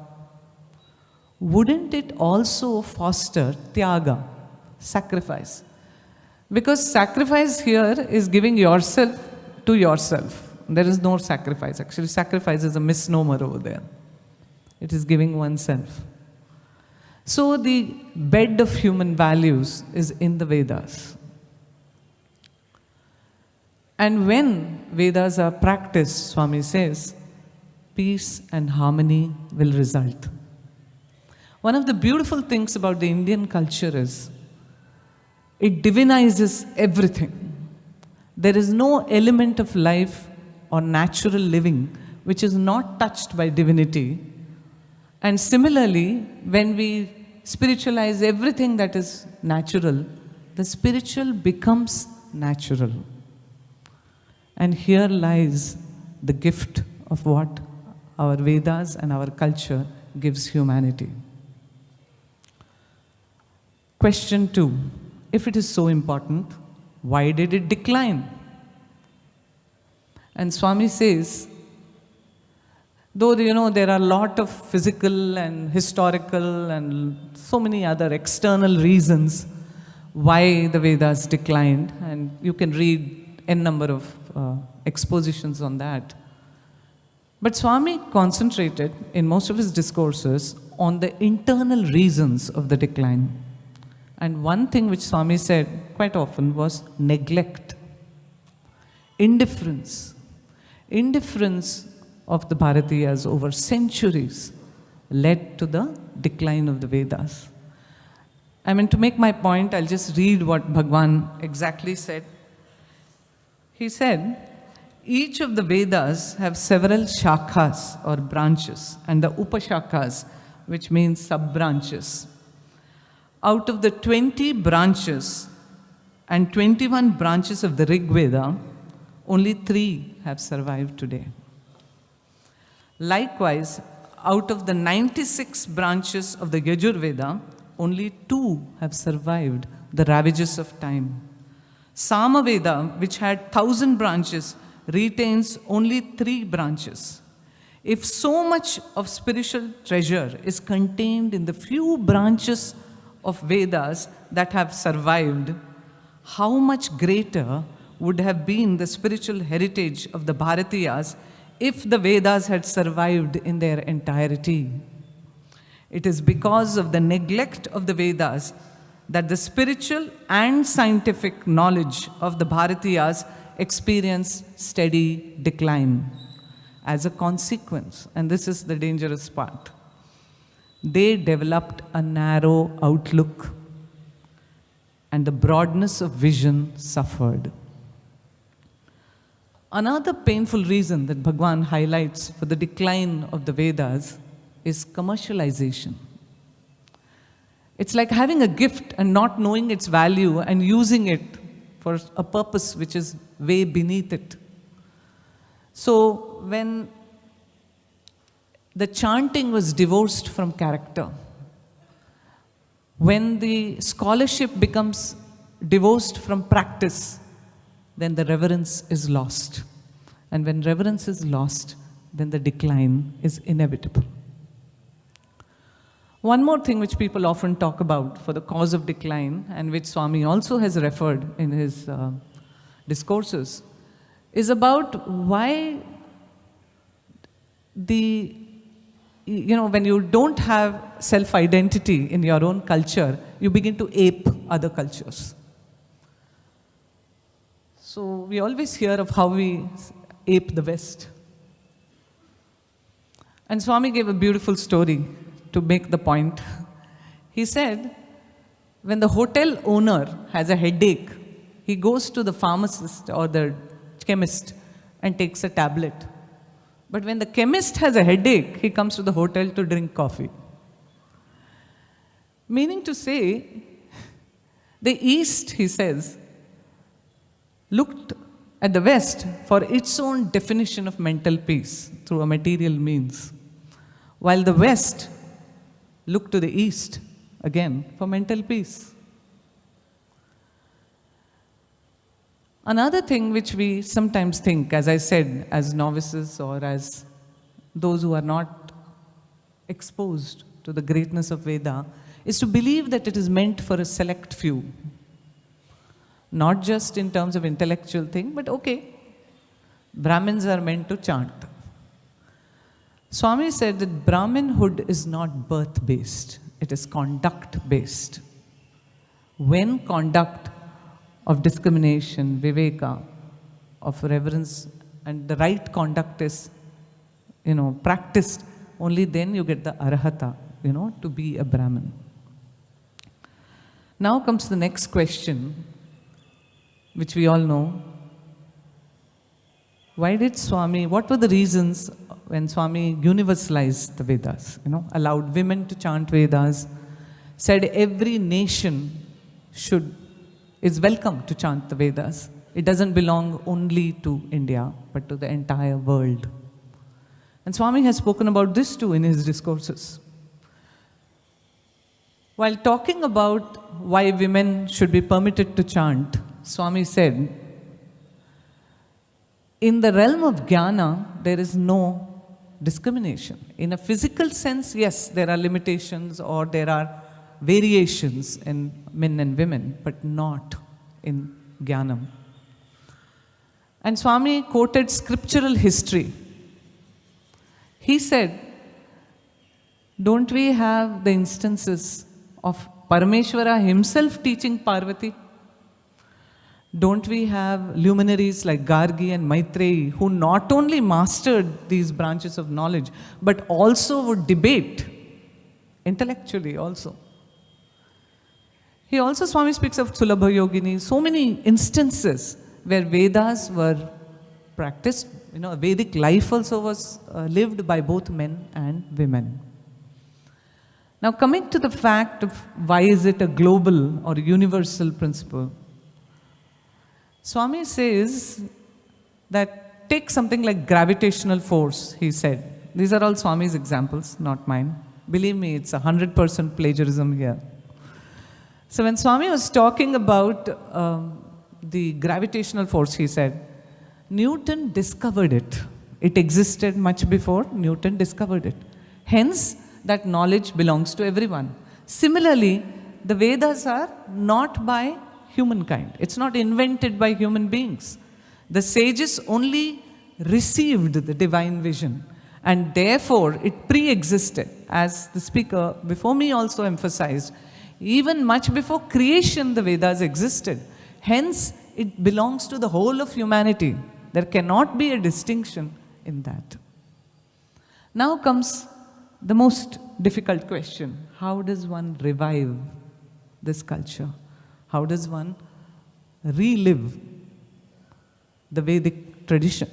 Wouldn't it also foster tyaga, sacrifice? Because sacrifice here is giving yourself to yourself. There is no sacrifice. Actually, sacrifice is a misnomer over there. It is giving oneself. So the bed of human values is in the Vedas. And when Vedas are practiced, Swami says, peace and harmony will result. One of the beautiful things about the Indian culture is it divinizes everything. There is no element of life or natural living which is not touched by divinity. And similarly, when we spiritualize everything that is natural, the spiritual becomes natural. And here lies the gift of what our Vedas and our culture gives humanity. Question 2. If it is so important, why did it decline? And Swami says, though there are a lot of physical and historical and so many other external reasons why the Vedas declined, and you can read n number of expositions on that. But Swami concentrated in most of his discourses on the internal reasons of the decline. And one thing which Swami said quite often was neglect, indifference. Indifference of the Bharatiyas over centuries led to the decline of the Vedas. To make my point, I'll just read what Bhagawan exactly said. He said, each of the Vedas have several shakhas or branches, and the upashakhas, which means sub-branches. Out of the 20 branches and 21 branches of the Rig Veda, only 3 have survived today. Likewise, out of the 96 branches of the Yajur Veda, only 2 have survived the ravages of time. Samaveda, which had 1,000 branches, retains only 3 branches. If so much of spiritual treasure is contained in the few branches of Vedas that have survived, how much greater would have been the spiritual heritage of the Bharatiyas if the Vedas had survived in their entirety. It is because of the neglect of the Vedas that the spiritual and scientific knowledge of the Bharatiyas experience steady decline. As a consequence, and this is the dangerous part, they developed a narrow outlook and the broadness of vision suffered. Another painful reason that Bhagawan highlights for the decline of the Vedas is commercialization. It's like having a gift and not knowing its value and using it for a purpose which is way beneath it. So when the chanting was divorced from character, when the scholarship becomes divorced from practice, then the reverence is lost. And when reverence is lost, then the decline is inevitable. One more thing which people often talk about for the cause of decline, and which Swami also has referred in his discourses, is about why when you don't have self-identity in your own culture, you begin to ape other cultures. So we always hear of how we ape the West. And Swami gave a beautiful story to make the point. He said, when the hotel owner has a headache, he goes to the pharmacist or the chemist and takes a tablet. But when the chemist has a headache, he comes to the hotel to drink coffee. Meaning to say, the East, he says, looked at the West for its own definition of mental peace through a material means, while the West looked to the East, again, for mental peace. Another thing which we sometimes think, as I said, as novices or as those who are not exposed to the greatness of Veda, is to believe that it is meant for a select few. Not just in terms of intellectual thing, but okay, Brahmins are meant to chant. Swami said that Brahminhood is not birth-based, it is conduct-based. When conduct of discrimination, viveka, of reverence, and the right conduct is, practiced, only then you get the arahata, to be a Brahmin. Now comes the next question, which we all know. Why did Swami, what were the reasons when Swami universalized the Vedas, allowed women to chant Vedas, said every nation is welcome to chant the Vedas. It doesn't belong only to India, but to the entire world. And Swami has spoken about this too in his discourses. While talking about why women should be permitted to chant, Swami said, in the realm of jnana, there is no discrimination. In a physical sense, yes, there are limitations or there are variations in men and women, but not in jnanam. And Swami quoted scriptural history. He said, don't we have the instances of Parameshwara himself teaching Parvati? Don't we have luminaries like Gargi and Maitreyi who not only mastered these branches of knowledge, but also would debate intellectually also? He also, Swami speaks of Sulabha Yogini, so many instances where Vedas were practiced. Vedic life also was lived by both men and women. Now coming to the fact of why is it a global or universal principle, Swami says that take something like gravitational force, he said. These are all Swami's examples, not mine. Believe me, it's 100% plagiarism here. So when Swami was talking about the gravitational force, he said, Newton discovered it. It existed much before Newton discovered it. Hence, that knowledge belongs to everyone. Similarly, the Vedas are not by humankind. It's not invented by human beings. The sages only received the divine vision, and therefore it pre-existed, as the speaker before me also emphasized. Even much before creation, the Vedas existed. Hence, it belongs to the whole of humanity. There cannot be a distinction in that. Now comes the most difficult question. How does one revive this culture? How does one relive the Vedic tradition?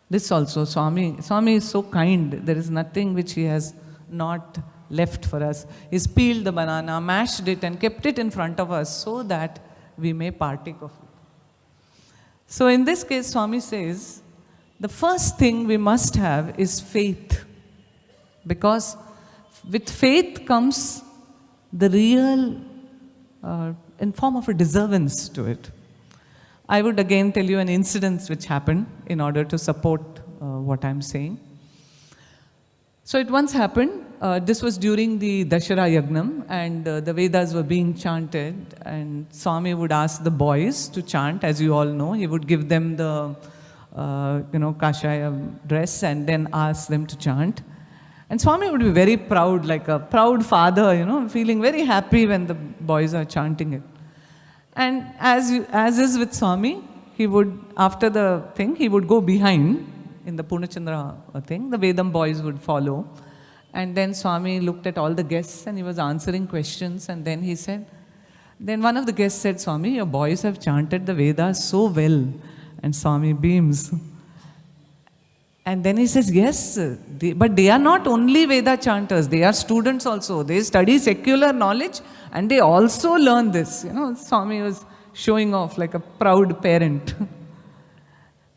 This also, Swami is so kind. There is nothing which he has not left for us. He's peeled the banana, mashed it and kept it in front of us so that we may partake of it. So in this case, Swami says, the first thing we must have is faith. Because with faith comes the real, in form of a deservance to it. I would again tell you an incident which happened in order to support what I'm saying. So it once happened, this was during the Dashara Yagnam, and the Vedas were being chanted, and Swami would ask the boys to chant, as you all know. He would give them the, kashaya dress and then ask them to chant. And Swami would be very proud, like a proud father, feeling very happy when the boys are chanting it. And as is with Swami, he would, after the thing, he would go behind in the Purnachandra thing. The Vedam boys would follow. And then Swami looked at all the guests and he was answering questions. And then he said, then one of the guests said, Swami, your boys have chanted the Vedas so well. And Swami beams. And then he says, yes, but they are not only Veda chanters, they are students also. They study secular knowledge and they also learn this. Swami was showing off like a proud parent.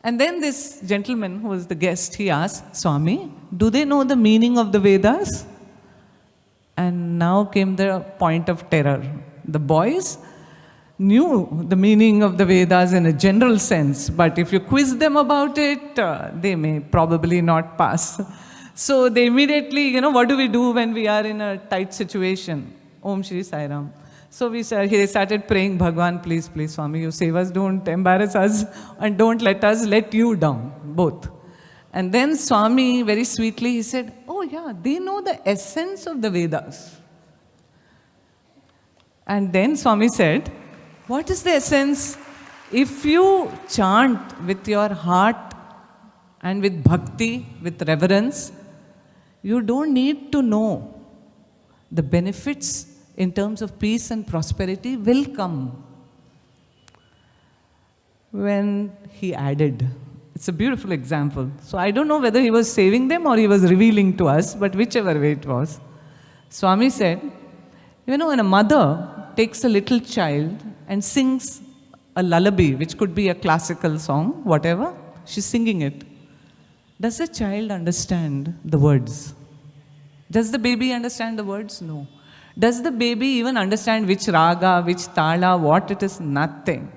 And then this gentleman who was the guest, he asked, Swami, do they know the meaning of the Vedas? And now came the point of terror. The boys knew the meaning of the Vedas in a general sense, but if you quiz them about it, they may probably not pass. So they immediately, what do we do when we are in a tight situation? Om Shri Sai Ram. So they started praying, Bhagawan, please, please, Swami, you save us, don't embarrass us, and don't let us let you down, both. And then Swami, very sweetly, he said, oh yeah, they know the essence of the Vedas. And then Swami said, what is the essence? If you chant with your heart and with bhakti, with reverence, you don't need to know. The benefits in terms of peace and prosperity will come. When he added, it's a beautiful example. So I don't know whether he was saving them or he was revealing to us, but whichever way it was. Swami said, when a mother takes a little child and sings a lullaby, which could be a classical song, whatever, she's singing it. Does the child understand the words? Does the baby understand the words? No. Does the baby even understand which raga, which tala, what it is? Nothing.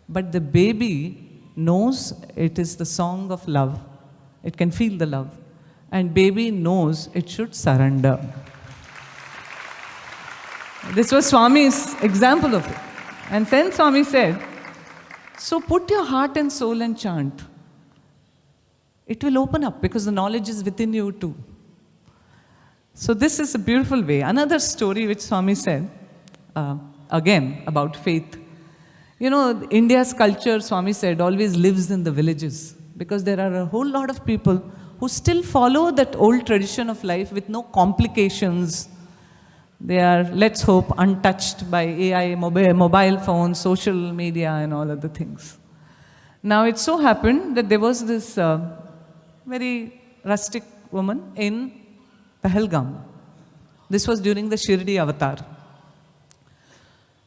But the baby knows it is the song of love. It can feel the love. And baby knows it should surrender. This was Swami's example of it. And then Swami said, so put your heart and soul and chant. It will open up because the knowledge is within you too. So this is a beautiful way. Another story which Swami said, again about faith. India's culture, Swami said, always lives in the villages because there are a whole lot of people who still follow that old tradition of life with no complications. They are, let's hope, untouched by AI, mobile phones, social media and all other things. Now it so happened that there was this very rustic woman in Pahalgam. This was during the Shirdi avatar.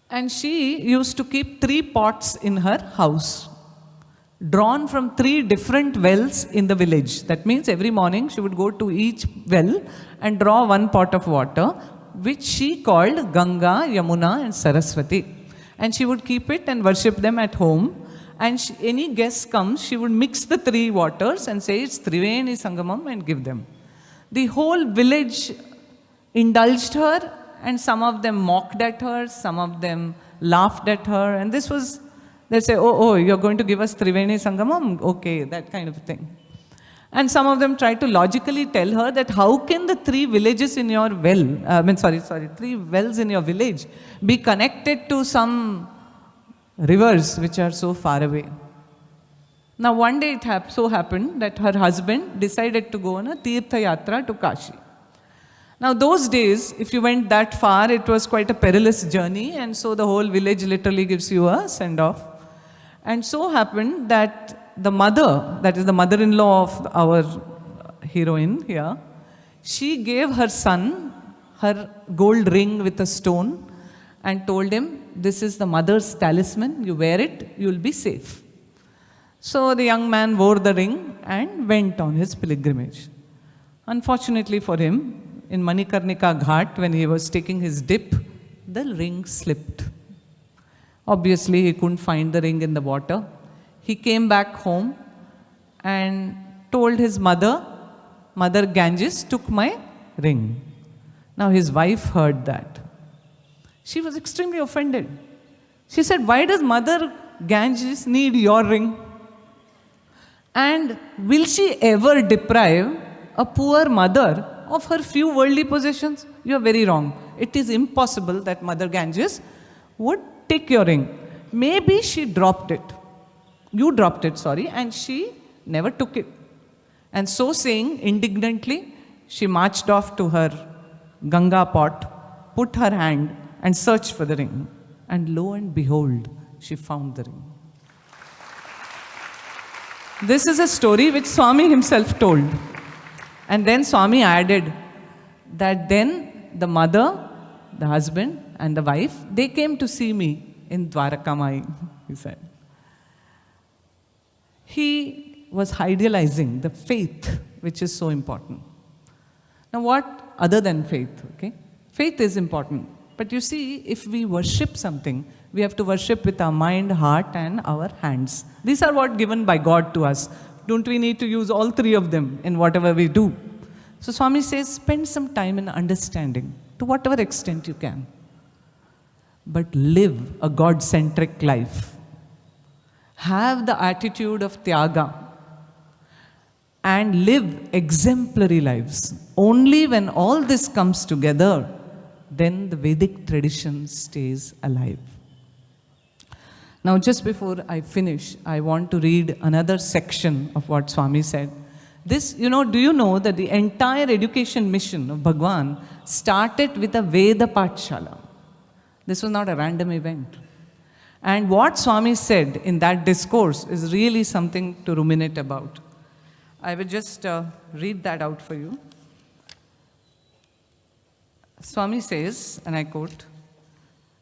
And she used to keep 3 pots in her house, drawn from 3 different wells in the village. That means every morning she would go to each well and draw 1 pot of water, which she called Ganga, Yamuna and Saraswati. And she would keep it and worship them at home. And any guest comes, she would mix the three waters and say it's Triveni Sangamam and give them. The whole village indulged her, and some of them mocked at her, some of them laughed at her. And this was, they'd say, oh, you're going to give us Triveni Sangamam? Okay, that kind of thing. And some of them tried to logically tell her that how can the three villages in your three wells in your village be connected to some rivers which are so far away. Now one day it so happened that her husband decided to go on a Tirtha Yatra to Kashi. Now those days, if you went that far, it was quite a perilous journey, and so the whole village literally gives you a send-off. And so happened that the mother, that is the mother-in-law of our heroine here, she gave her son her gold ring with a stone and told him, this is the mother's talisman, you wear it, you will be safe. So the young man wore the ring and went on his pilgrimage. Unfortunately for him, in Manikarnika Ghat, when he was taking his dip, the ring slipped. Obviously, he couldn't find the ring in the water. He came back home and told his mother, Mother Ganges took my ring. Now his wife heard that. She was extremely offended. She said, why does Mother Ganges need your ring? And will she ever deprive a poor mother of her few worldly possessions? You are very wrong. It is impossible that Mother Ganges would take your ring. Maybe she dropped it. You dropped it, sorry, and she never took it. And so saying, indignantly, she marched off to her Ganga pot, put her hand and searched for the ring. And lo and behold, she found the ring. This is a story which Swami himself told. And then Swami added that then the mother, the husband and the wife, they came to see me in Dwarakamai, he said. He was idealizing the faith, which is so important. Now what other than faith, okay? Faith is important. But you see, if we worship something, we have to worship with our mind, heart and our hands. These are what given by God to us. Don't we need to use all three of them in whatever we do? So Swami says, spend some time in understanding to whatever extent you can. But live a God-centric life. Have the attitude of Tyaga and live exemplary lives. Only when all this comes together, then the Vedic tradition stays alive. Now, just before I finish, I want to read another section of what Swami said. This, do you know that the entire education mission of Bhagawan started with a Veda Pathshala? This was not a random event. And what Swami said in that discourse is really something to ruminate about. I will just read that out for you. Swami says, and I quote,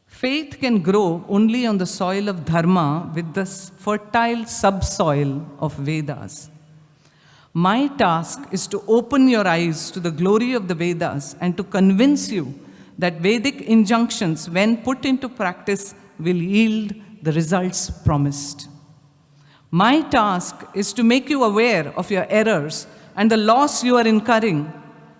faith can grow only on the soil of dharma with the fertile subsoil of Vedas. My task is to open your eyes to the glory of the Vedas and to convince you that Vedic injunctions, when put into practice, will yield the results promised. My task is to make you aware of your errors and the loss you are incurring,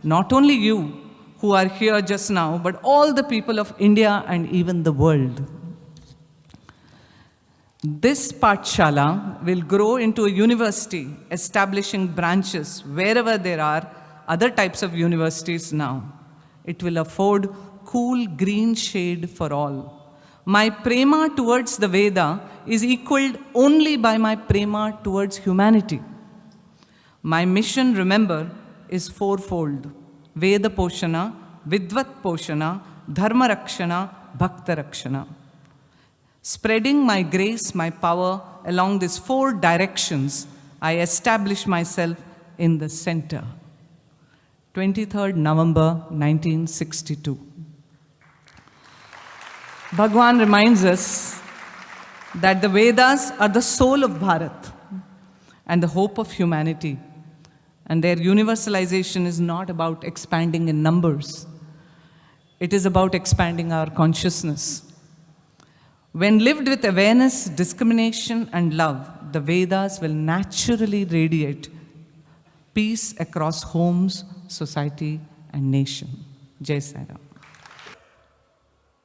not only you who are here just now, but all the people of India and even the world. This Pathshala will grow into a university, establishing branches wherever there are other types of universities now. It will afford cool green shade for all. My prema towards the Veda is equaled only by my prema towards humanity. My mission, remember, is fourfold. Veda Poshana, Vidvat Poshana, Dharma Rakshana, Bhakta Rakshana. Spreading my grace, my power along these four directions, I establish myself in the center. 23rd November 1962. Bhagavan reminds us that the Vedas are the soul of Bharat and the hope of humanity. And their universalization is not about expanding in numbers. It is about expanding our consciousness. When lived with awareness, discrimination, and love, the Vedas will naturally radiate peace across homes, society, and nation. Jai Sai Ram.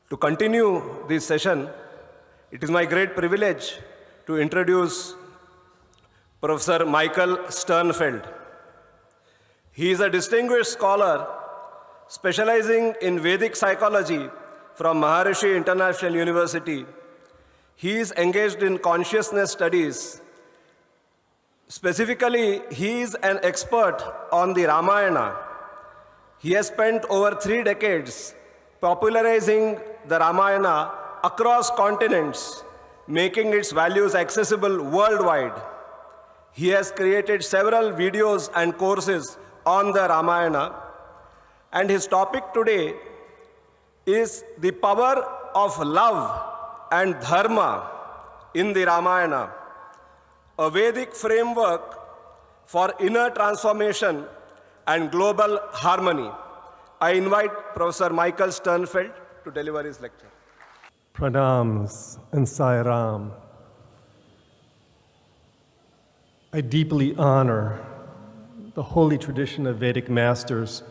To continue this session, it is my great privilege to introduce Professor Michael Sternfeld. He is a distinguished scholar specializing in Vedic psychology from Maharishi International University. He is engaged in consciousness studies. Specifically, he is an expert on the Ramayana. He has spent over 3 decades popularizing the Ramayana across continents, making its values accessible worldwide. He has created several videos and courses on the Ramayana, and his topic today is the power of love and dharma in the Ramayana, a Vedic framework for inner transformation and global harmony. I invite Professor Michael Sternfeld to deliver his lecture. Pranams and Sai Ram. I deeply honor the holy tradition of Vedic masters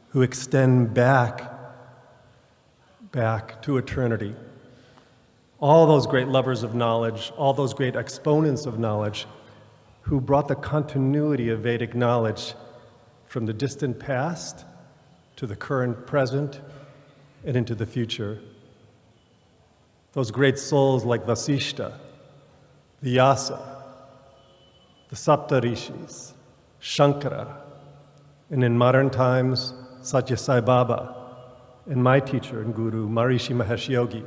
who extend back to eternity. All those great lovers of knowledge, all those great exponents of knowledge who brought the continuity of Vedic knowledge from the distant past to the current present and into the future. Those great souls like Vasishta, Vyasa, the Saptarishis, Shankara, and in modern times, Sathya Sai Baba, and my teacher and guru, Maharishi Mahesh Yogi.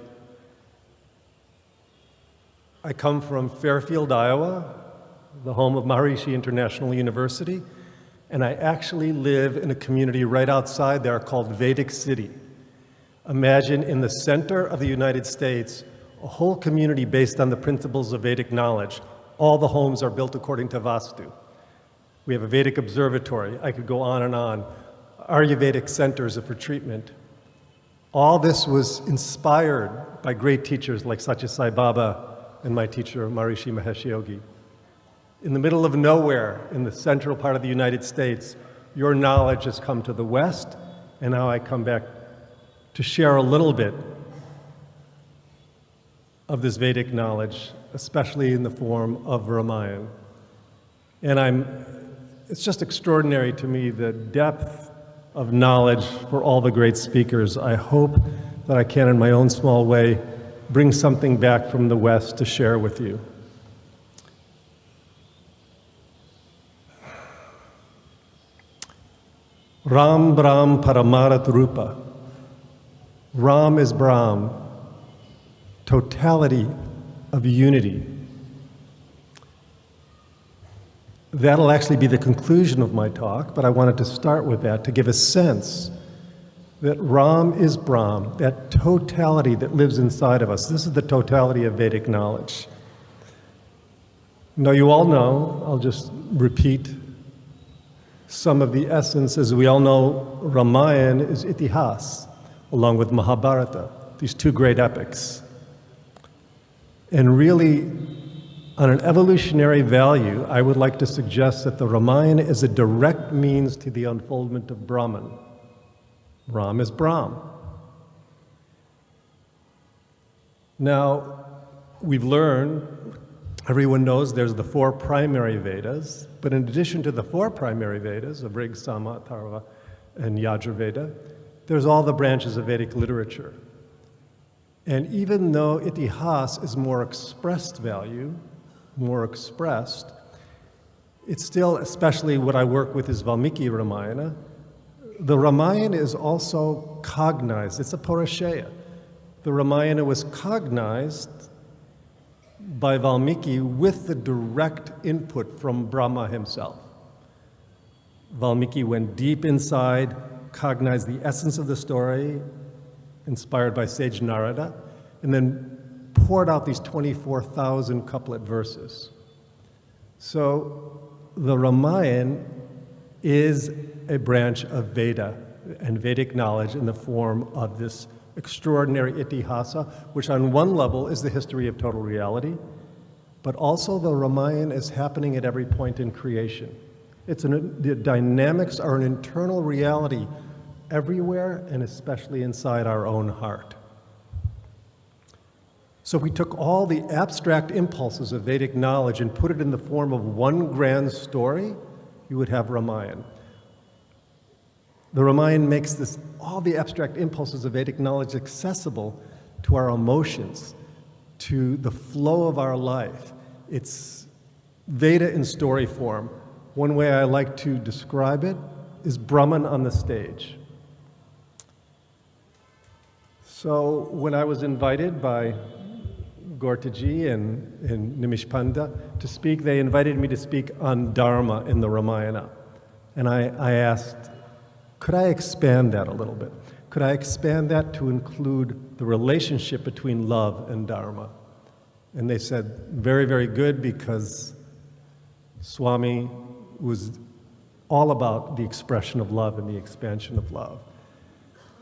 I come from Fairfield, Iowa, the home of Maharishi International University, and I actually live in a community right outside there called Vedic City. Imagine in the center of the United States, a whole community based on the principles of Vedic knowledge. All the homes are built according to Vastu. We have a Vedic observatory. I could go on and on. Ayurvedic centers for treatment. All this was inspired by great teachers like Sathya Sai Baba and my teacher, Maharishi Mahesh Yogi. In the middle of nowhere, in the central part of the United States, your knowledge has come to the West, and now I come back to share a little bit of this Vedic knowledge, especially in the form of Ramayana. And it's just extraordinary to me the depth of knowledge for all the great speakers. I hope that I can, in my own small way, bring something back from the West to share with you. Ram Brahm Paramarat Rupa. Ram is Brahm, totality of unity. That'll actually be the conclusion of my talk, but I wanted to start with that to give a sense that Ram is Brahm, that totality that lives inside of us. This is the totality of Vedic knowledge. Now, you all know, I'll just repeat some of the essence. As we all know, Ramayana is Itihas, along with Mahabharata, these 2 great epics. And really, on an evolutionary value, I would like to suggest that the Ramayana is a direct means to the unfoldment of Brahman. Ram is Brahm. Now, we've learned, everyone knows there's the 4 primary Vedas, but in addition to the 4 primary Vedas of Rig, Sama, Atharva, and Yajurveda, there's all the branches of Vedic literature. And even though Itihas is more expressed value, more expressed, it's still, especially what I work with is Valmiki Ramayana. The Ramayana is also cognized. It's a Purusheya. The Ramayana was cognized by Valmiki with the direct input from Brahma himself. Valmiki went deep inside, cognized the essence of the story, inspired by sage Narada, and then poured out these 24,000 couplet verses. So the Ramayana is a branch of Veda. and Vedic knowledge in the form of this extraordinary itihasa, which on one level is the history of total reality, but also the Ramayana is happening at every point in creation. The dynamics are an internal reality everywhere, and especially inside our own heart. So if we took all the abstract impulses of Vedic knowledge and put it in the form of one grand story, you would have Ramayana. The Ramayana makes all the abstract impulses of Vedic knowledge accessible to our emotions, to the flow of our life. It's Veda in story form. One way I like to describe it is Brahman on the stage. So when I was invited by Gortaji and Nimish Panda to speak, they invited me to speak on dharma in the Ramayana. And I asked, could I expand that a little bit? Could I expand that to include the relationship between love and dharma? And they said, very, very good, because Swami was all about the expression of love and the expansion of love.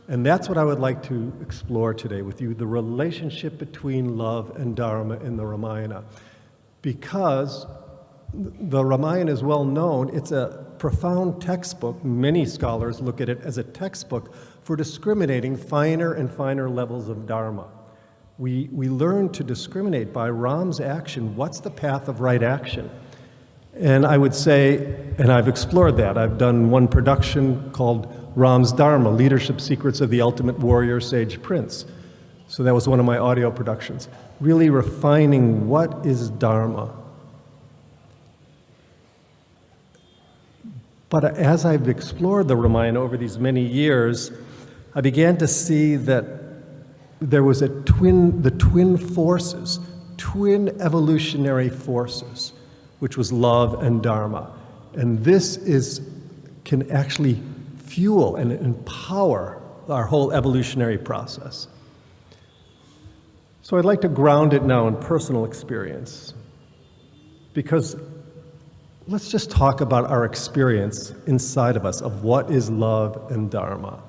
And that's what I would like to explore today with you, the relationship between love and dharma in the Ramayana. Because the Ramayana is well known, it's a profound textbook. Many scholars look at it as a textbook for discriminating finer and finer levels of dharma. We learn to discriminate by Ram's action. What's the path of right action? And I would say, and I've explored that, I've done one production called Ram's Dharma, Leadership Secrets of the Ultimate Warrior Sage Prince. So that was one of my audio productions, really refining what is dharma. But as I've explored the Ramayana over these many years, I began to see that there was the twin forces, twin evolutionary forces, which was love and dharma. And this can actually fuel and empower our whole evolutionary process. So I'd like to ground it now in personal experience, because let's just talk about our experience inside of us of what is love and dharma.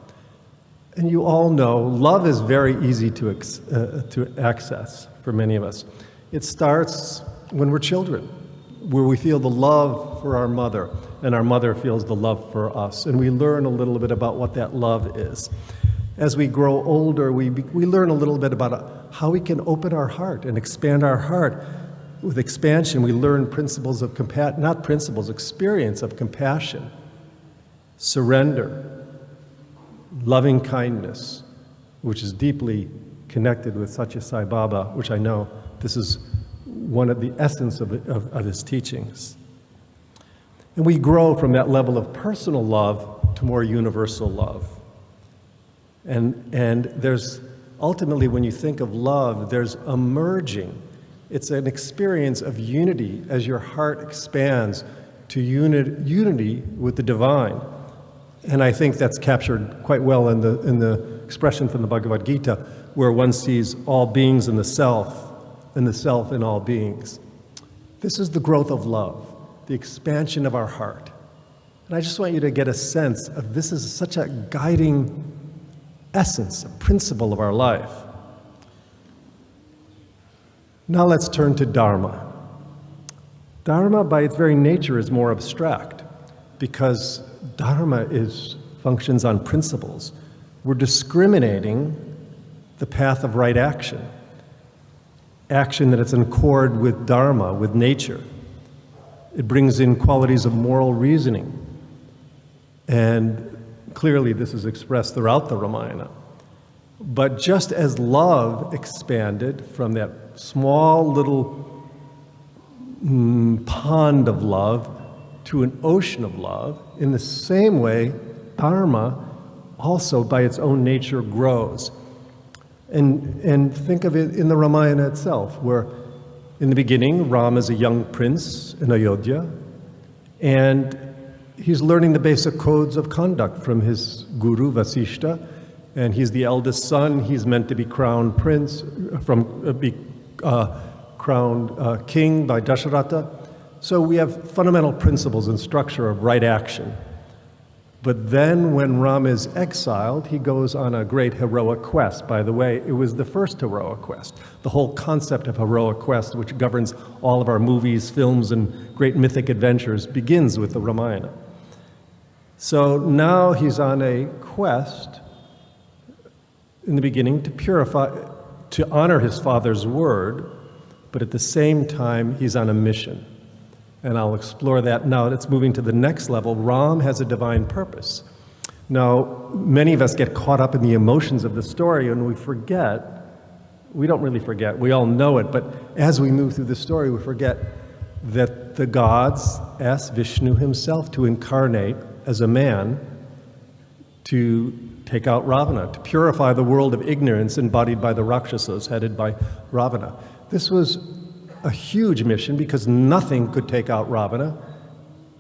And you all know love is very easy to access for many of us. It starts when we're children, where we feel the love for our mother, and our mother feels the love for us, and we learn a little bit about what that love is. As we grow older, we learn a little bit about how we can open our heart and expand our heart. With expansion, we learn principles of experience of compassion, surrender, loving kindness, which is deeply connected with Sathya Sai Baba, which I know this is one of the essence of his teachings. And we grow from that level of personal love to more universal love. And there's ultimately, when you think of love, there's a merging. It's an experience of unity as your heart expands to unity with the divine. And I think that's captured quite well in the expression from the Bhagavad Gita, where one sees all beings in the self, and the self in all beings. This is the growth of love, the expansion of our heart. And I just want you to get a sense of this is such a guiding essence, a principle of our life. Now let's turn to dharma. Dharma, by its very nature, is more abstract, because dharma functions on principles. We're discriminating the path of right action that is in accord with dharma, with nature. It brings in qualities of moral reasoning. And clearly this is expressed throughout the Ramayana. But just as love expanded from that small little pond of love to an ocean of love, in the same way, dharma also by its own nature grows. And think of it in the Ramayana itself, where in the beginning, Ram is a young prince in Ayodhya, and he's learning the basic codes of conduct from his guru, Vasishta, and he's the eldest son. He's meant to be crowned prince, crowned king by Dasharatha. So we have fundamental principles and structure of right action. But then when Ram is exiled, he goes on a great heroic quest. By the way, it was the first heroic quest. The whole concept of heroic quest, which governs all of our movies, films, and great mythic adventures, begins with the Ramayana. So now he's on a quest in the beginning to purify, to honor his father's word, but at the same time, he's on a mission. And I'll explore that now. It's moving to the next level. Ram has a divine purpose. Now, many of us get caught up in the emotions of the story and we forget, we don't really forget, we all know it, but as we move through the story, we forget that the gods asked Vishnu himself to incarnate as a man to take out Ravana, to purify the world of ignorance embodied by the Rakshasas, headed by Ravana. This was a huge mission because nothing could take out Ravana.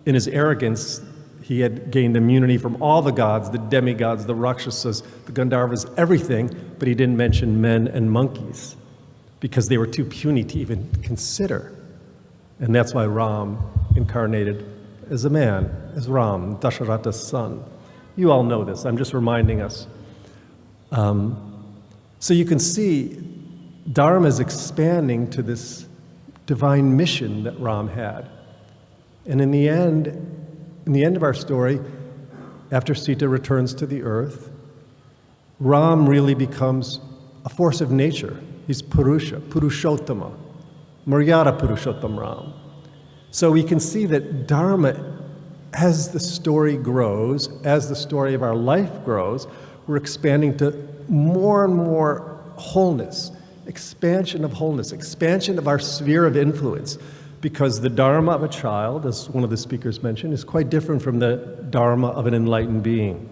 In his arrogance, he had gained immunity from all the gods, the demigods, the Rakshasas, the Gandharvas, everything, but he didn't mention men and monkeys because they were too puny to even consider. And that's why Ram incarnated as a man, as Ram, Dasharatha's son. You all know this, I'm just reminding us. So you can see Dharma is expanding to this divine mission that Ram had. And in the end of our story, after Sita returns to the earth, Ram really becomes a force of nature. He's Purusha, Purushottama, Maryada Purushottam Ram. So we can see that Dharma, as the story grows, as the story of our life grows, we're expanding to more and more wholeness, expansion of our sphere of influence, because the Dharma of a child, as one of the speakers mentioned, is quite different from the Dharma of an enlightened being,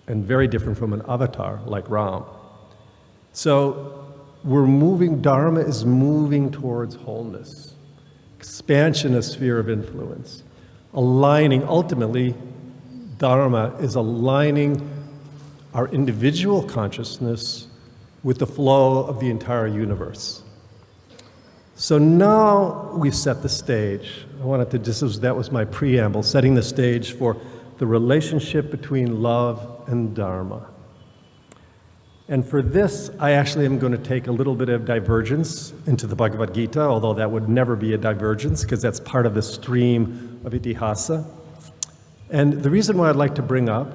and very different from an avatar like Ram. So Dharma is moving towards wholeness, expansion of sphere of influence, aligning, ultimately, Dharma is aligning our individual consciousness with the flow of the entire universe. So now we set the stage. That was my preamble, setting the stage for the relationship between love and Dharma. And for this, I actually am going to take a little bit of divergence into the Bhagavad Gita, although that would never be a divergence because that's part of the stream of Itihasa. And the reason why I'd like to bring up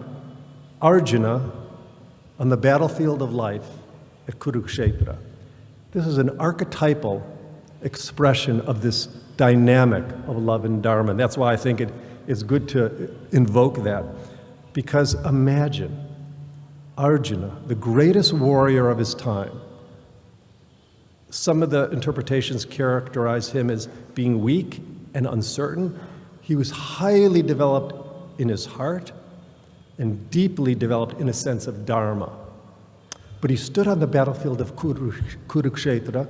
Arjuna on the battlefield of life at Kurukshetra. This is an archetypal expression of this dynamic of love and Dharma. That's why I think it is good to invoke that. Because imagine Arjuna, the greatest warrior of his time. Some of the interpretations characterize him as being weak and uncertain. He was highly developed in his heart and deeply developed in a sense of Dharma. But he stood on the battlefield of Kurukshetra,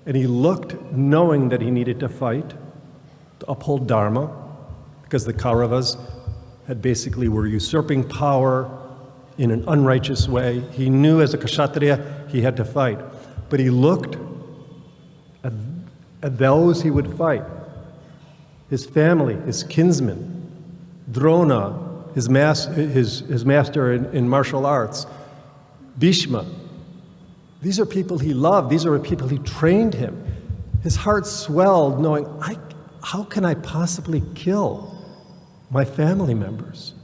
and he looked knowing that he needed to fight to uphold Dharma, because the Kauravas were usurping power in an unrighteous way. He knew as a Kshatriya he had to fight, but he looked at those he would fight, his family, his kinsmen, Drona, his master in martial arts, Bhishma. These are people he loved. These are people he trained him. His heart swelled knowing, how can I possibly kill my family members?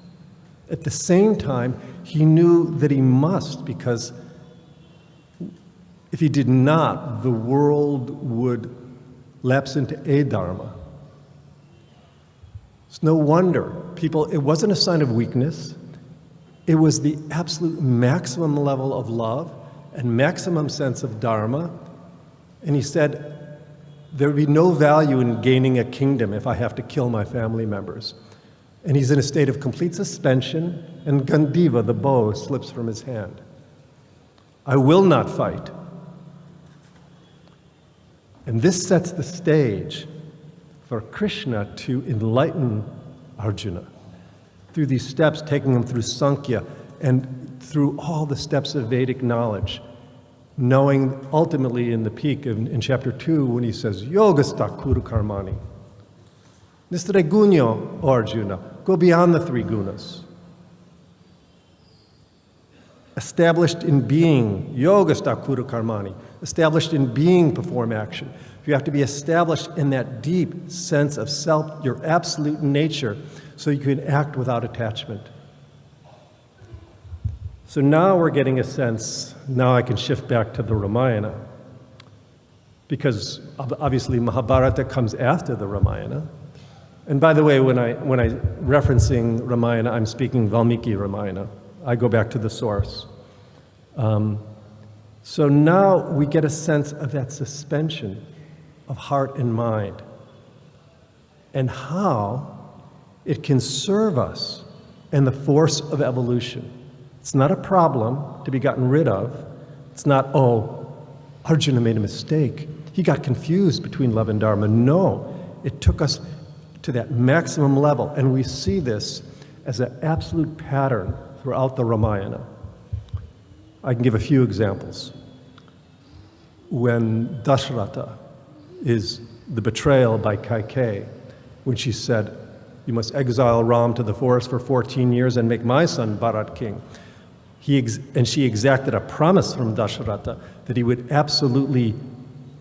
At the same time, he knew that he must, because if he did not, the world would lapse into adharma. It's no wonder it wasn't a sign of weakness. It was the absolute maximum level of love and maximum sense of dharma. And he said, there would be no value in gaining a kingdom if I have to kill my family members. And he's in a state of complete suspension, and Gandiva, the bow, slips from his hand. I will not fight. And this sets the stage for Krishna to enlighten Arjuna through these steps, taking him through Sankhya and through all the steps of Vedic knowledge, knowing ultimately in the peak in chapter 2 when he says, Yogastha Kuru Karmani. Nistragunyo, O Arjuna, go beyond the three gunas. Established in being, yogasta kuru karmani, established in being, perform action. You have to be established in that deep sense of self, your absolute nature, so you can act without attachment. So now we're getting a sense, now I can shift back to the Ramayana, because obviously Mahabharata comes after the Ramayana. And by the way, when I referencing Ramayana, I'm speaking Valmiki Ramayana. I go back to the source. So now we get a sense of that suspension of heart and mind, and how it can serve us in the force of evolution. It's not a problem to be gotten rid of. It's not, oh, Arjuna made a mistake. He got confused between love and dharma. No, it took us to that maximum level, and we see this as an absolute pattern throughout the Ramayana. I can give a few examples. When Dasharatha is the betrayal by Kaikeyi, when she said, you must exile Ram to the forest for 14 years and make my son Bharat king. And she exacted a promise from Dasharatha that he would absolutely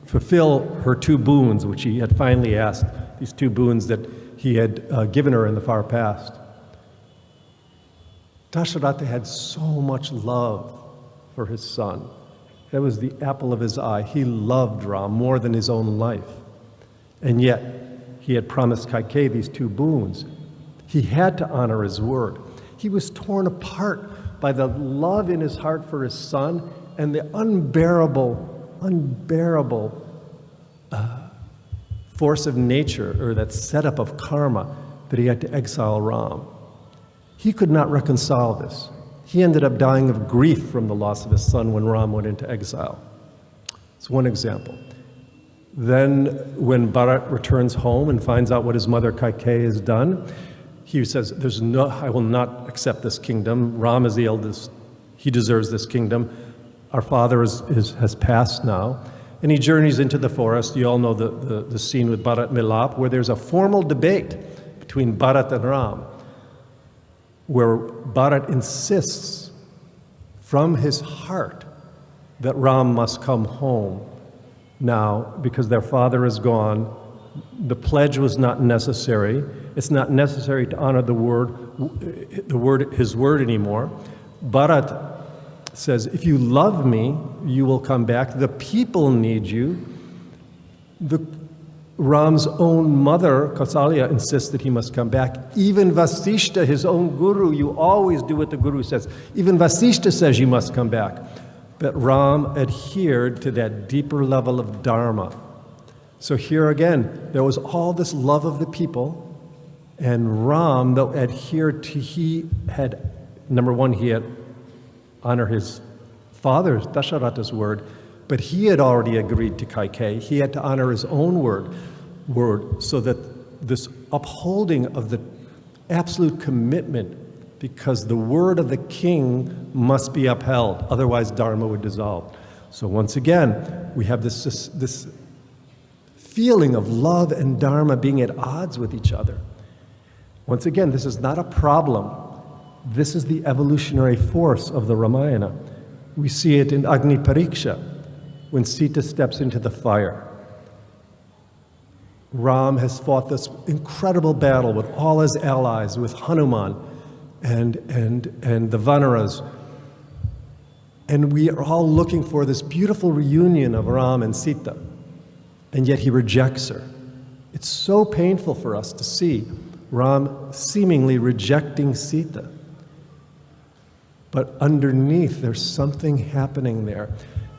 fulfill her two boons, which he had finally asked, these two boons that he had given her in the far past. Dasharatha had so much love for his son. That was the apple of his eye. He loved Ram more than his own life. And yet, he had promised Kaikeyi these two boons. He had to honor his word. He was torn apart by the love in his heart for his son and the unbearable force of nature, or that setup of karma, that he had to exile Ram. He could not reconcile this. He ended up dying of grief from the loss of his son when Ram went into exile. It's one example. Then when Bharat returns home and finds out what his mother Kaikeyi has done, he says, I will not accept this kingdom. Ram is the eldest. He deserves this kingdom. Our father has passed now. And he journeys into the forest. You all know the scene with Bharat Milap, where there's a formal debate between Bharat and Ram, where Bharat insists from his heart that Ram must come home now because their father is gone. The pledge was not necessary. It's not necessary to honor his word anymore. Bharat says, if you love me, you will come back. The people need you. Ram's own mother, Kausalya, insists that he must come back. Even Vasishta, his own guru, you always do what the guru says. Even Vasishta says you must come back. But Ram adhered to that deeper level of dharma. So here again, there was all this love of the people, and Ram, though adhered to, he had honored his father's, Dasharatha's word, but he had already agreed to Kaikeyi. He had to honor his own word, so that this upholding of the absolute commitment, because the word of the king must be upheld, otherwise dharma would dissolve. So once again, we have this feeling of love and dharma being at odds with each other. Once again, this is not a problem. This is the evolutionary force of the Ramayana. We see it in Agni Pariksha, when Sita steps into the fire. Ram has fought this incredible battle with all his allies, with Hanuman and the Vanaras. And we are all looking for this beautiful reunion of Ram and Sita. And yet he rejects her. It's so painful for us to see Ram seemingly rejecting Sita. But underneath, there's something happening there.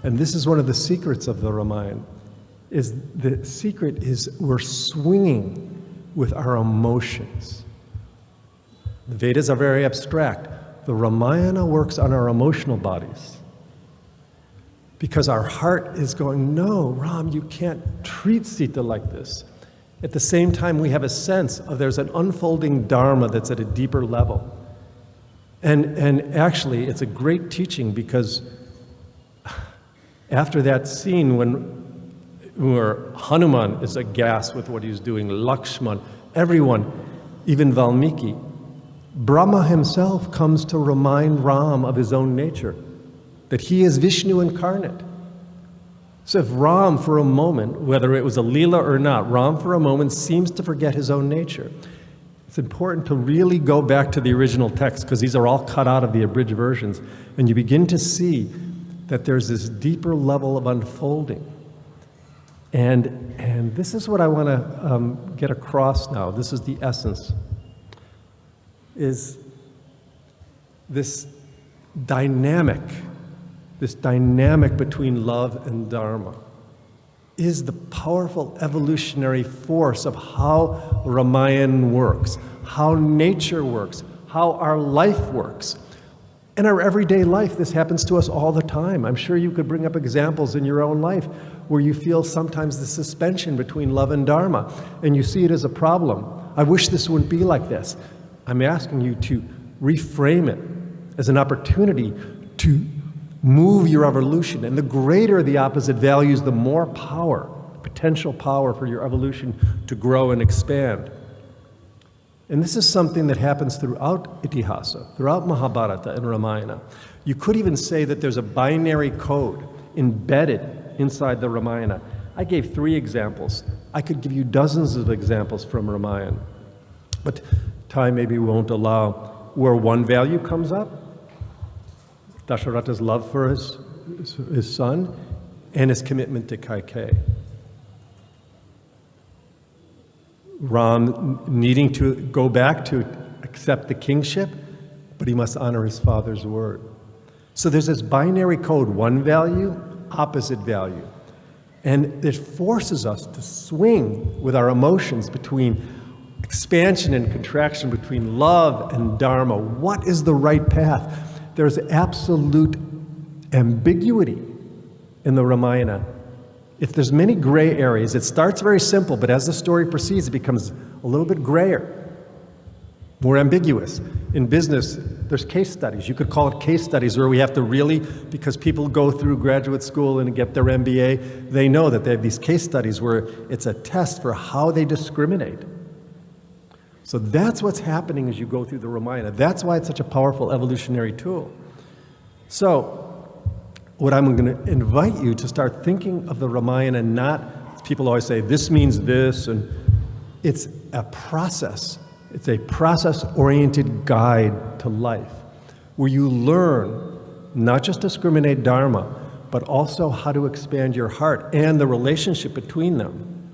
And this is one of the secrets of the Ramayana. The secret is we're swinging with our emotions. The Vedas are very abstract. The Ramayana works on our emotional bodies. Because our heart is going, no, Ram, you can't treat Sita like this. At the same time, we have a sense of there's an unfolding dharma that's at a deeper level. And actually, it's a great teaching, because after that scene, when where Hanuman is aghast with what he's doing, Lakshman, everyone, even Valmiki. Brahma himself comes to remind Ram of his own nature, that he is Vishnu incarnate. So if Ram for a moment, whether it was a Leela or not, Ram for a moment seems to forget his own nature. It's important to really go back to the original text, because these are all cut out of the abridged versions, and you begin to see that there's this deeper level of unfolding. And this is what I want to get across now. This is the essence, is this dynamic between love and dharma is the powerful evolutionary force of how Ramayana works, how nature works, how our life works. In our everyday life, this happens to us all the time. I'm sure you could bring up examples in your own life where you feel sometimes the suspension between love and dharma, and you see it as a problem. I wish this wouldn't be like this. I'm asking you to reframe it as an opportunity to move your evolution. And the greater the opposite values, the more power, potential power for your evolution to grow and expand. And this is something that happens throughout Itihasa, throughout Mahabharata and Ramayana. You could even say that there's a binary code embedded inside the Ramayana. I gave 3 examples. I could give you dozens of examples from Ramayana, but time maybe won't allow. Where one value comes up, Dasharatha's love for his son and his commitment to Kaikeyi. Ram needing to go back to accept the kingship, but he must honor his father's word. So there's this binary code, one value, opposite value. And it forces us to swing with our emotions between expansion and contraction, between love and dharma. What is the right path? There's absolute ambiguity in the Ramayana. If there's many gray areas, it starts very simple, but as the story proceeds, it becomes a little bit grayer, more ambiguous. In business, there's case studies. You could call it case studies, where we have to really, because people go through graduate school and get their MBA, they know that they have these case studies where it's a test for how they discriminate. So that's what's happening as you go through the Ramayana. That's why it's such a powerful evolutionary tool. So, what I'm going to invite you to start thinking of the Ramayana, not, people always say, this means this, and it's a process. It's a process-oriented guide to life, where you learn not just discriminate dharma, but also how to expand your heart and the relationship between them.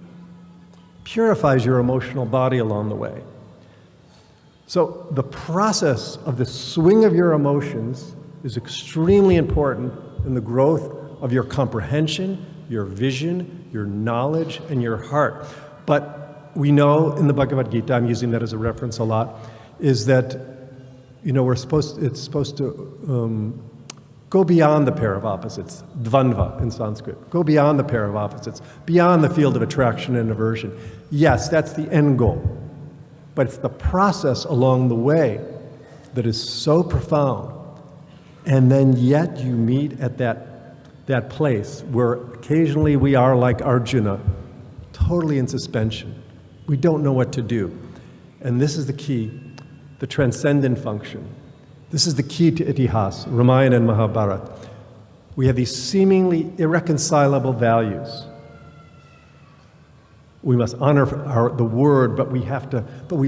Purifies your emotional body along the way. So the process of the swing of your emotions is extremely important in the growth of your comprehension, your vision, your knowledge, and your heart. But we know in the Bhagavad Gita, I'm using that as a reference a lot, is that, it's supposed to go beyond the pair of opposites, dvandva in Sanskrit. Go beyond the pair of opposites, beyond the field of attraction and aversion. Yes, that's the end goal. But it's the process along the way that is so profound. And then yet you meet at that place where occasionally we are like Arjuna, totally in suspension. We don't know what to do. And this is the key, the transcendent function. This is the key to Itihas, Ramayana and Mahabharata. We have these seemingly irreconcilable values. We must honor the word, but we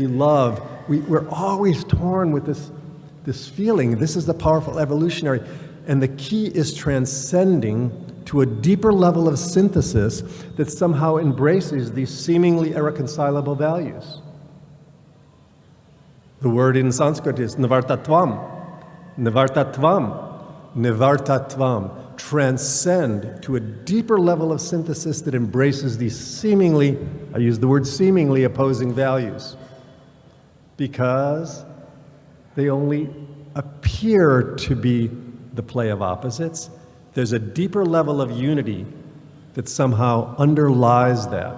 love. We're always torn with this feeling. This is the powerful evolutionary. And the key is transcending to a deeper level of synthesis that somehow embraces these seemingly irreconcilable values. The word in Sanskrit is nivartatvam. Nivartatvam. Nivartatvam. Transcend to a deeper level of synthesis that embraces these seemingly, I use the word seemingly, opposing values, because they only appear to be the play of opposites. There's a deeper level of unity that somehow underlies that.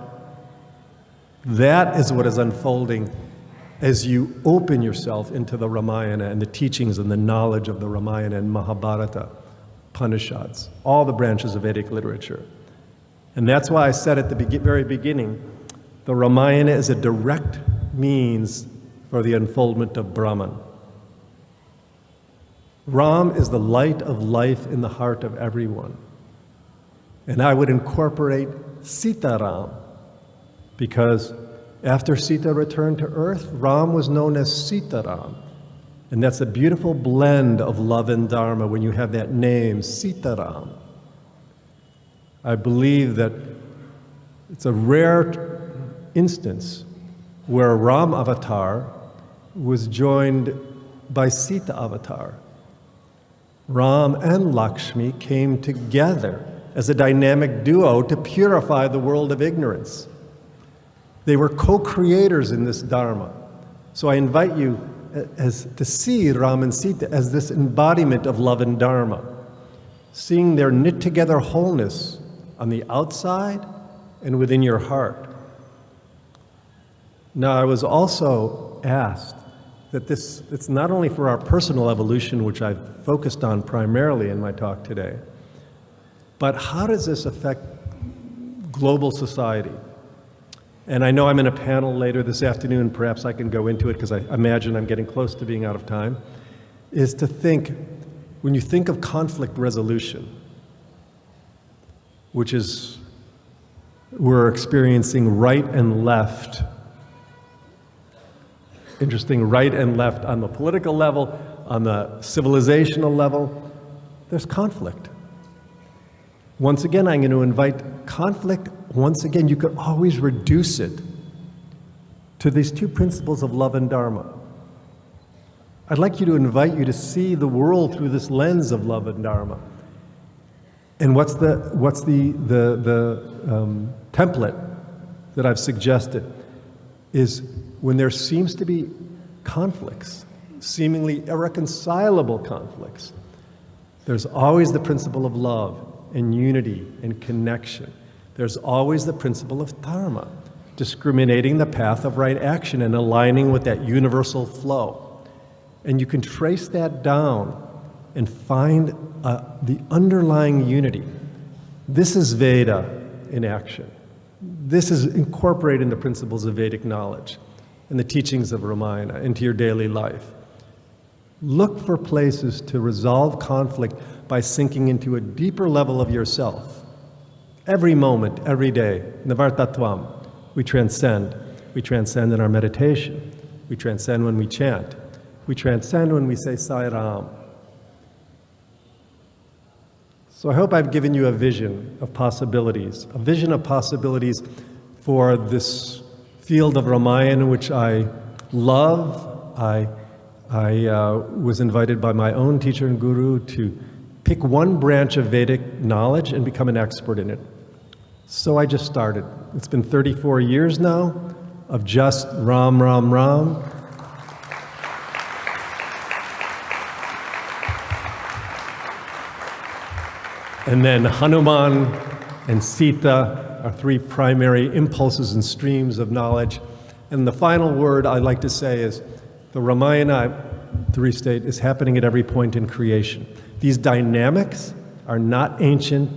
That is what is unfolding as you open yourself into the Ramayana and the teachings and the knowledge of the Ramayana and Mahabharata, Upanishads, all the branches of Vedic literature. And that's why I said at the very beginning, the Ramayana is a direct means for the unfoldment of Brahman. Ram is the light of life in the heart of everyone. And I would incorporate Sitaram, because after Sita returned to earth, Ram was known as Sitaram. And that's a beautiful blend of love and dharma when you have that name, Sitaram. I believe that it's a rare instance where Ram avatar was joined by Sita avatar. Ram and Lakshmi came together as a dynamic duo to purify the world of ignorance. They were co-creators in this dharma. So I invite you to see Ram and Sita as this embodiment of love and dharma, seeing their knit together wholeness on the outside and within your heart. Now, I was also asked that it's not only for our personal evolution, which I've focused on primarily in my talk today, but how does this affect global society? And I know I'm in a panel later this afternoon, perhaps I can go into it because I imagine I'm getting close to being out of time, is to think, when you think of conflict resolution, which is, we're experiencing right and left, interesting right and left on the political level, on the civilizational level, there's conflict. Once again, I'm going to invite conflict. Once again, you could always reduce it to these two principles of love and dharma. I'd like to invite you to see the world through this lens of love and dharma. And what's the template that I've suggested is when there seems to be conflicts, seemingly irreconcilable conflicts, there's always the principle of love and unity and connection. There's always the principle of dharma, discriminating the path of right action and aligning with that universal flow. And you can trace that down and find the underlying unity. This is Veda in action. This is incorporated in the principles of Vedic knowledge and the teachings of Ramayana into your daily life. Look for places to resolve conflict by sinking into a deeper level of yourself. Every moment, every day, Navartatvam, we transcend. We transcend in our meditation. We transcend when we chant. We transcend when we say Sai Ram. So I hope I've given you a vision of possibilities for this field of Ramayana, which I love. I was invited by my own teacher and guru to pick one branch of Vedic knowledge and become an expert in it. So I just started. It's been 34 years now of just Ram, Ram, Ram. And then Hanuman and Sita are three primary impulses and streams of knowledge. And the final word I'd like to say is the Ramayana, to restate, is happening at every point in creation. These dynamics are not ancient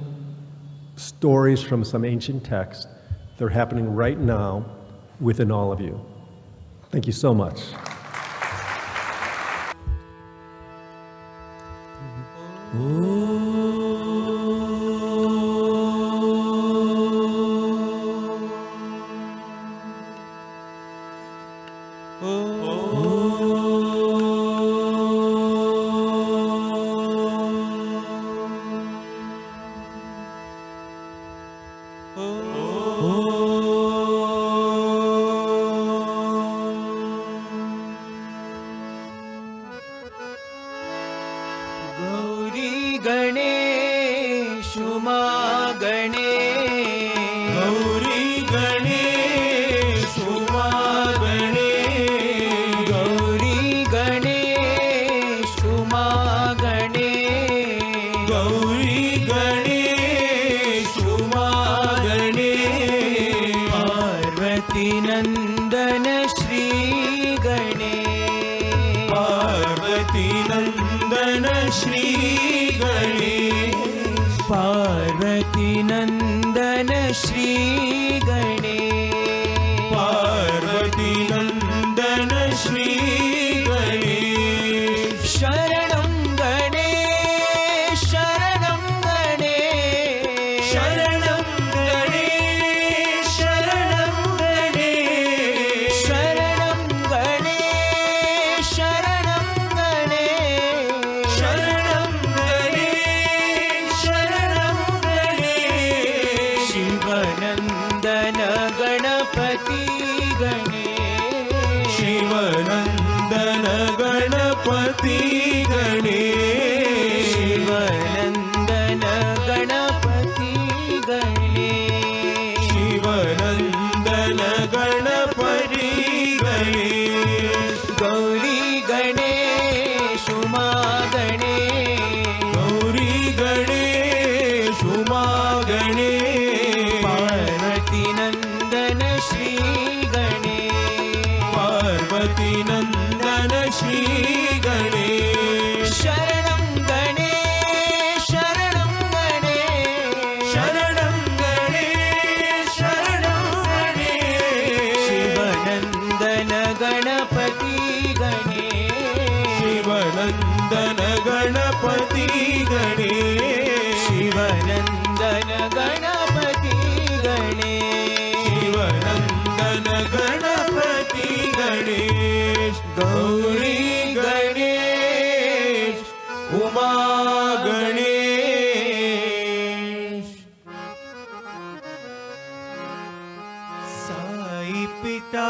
stories from some ancient text. They're happening right now within all of you. Thank you so much. Parvati Nandana नंदन श्री गणेश पार्वती नंदन श्री गणेश शरणं गणेश शरणं गणेश शरणं गणेश शरणं गणेश शरणं गणेश शरणं गणेश शरणं गणेश शरणं गणेश शिवनंदन गणपती गणेश शिवनंदन गणपती गणेश शिवनंदन गणपती गणेश शिवनंदन गणपती गणेश गौरी गणेश उमा गणेश गौरी गणेश उमा गणेश पार्वती नंदन श्री गणेश पार्वती नंदन श्री गणेश शरणं गणेश शरणं गणेश शरणं गणेश शरणं गणेश शिवनंदन गणपती गणेश शिवनंदन गणपती गणेश शिवनंदन गणपती गणेश शिवनंदन गणपती गणेश गौरी गणेश उमा गणेश साई पिता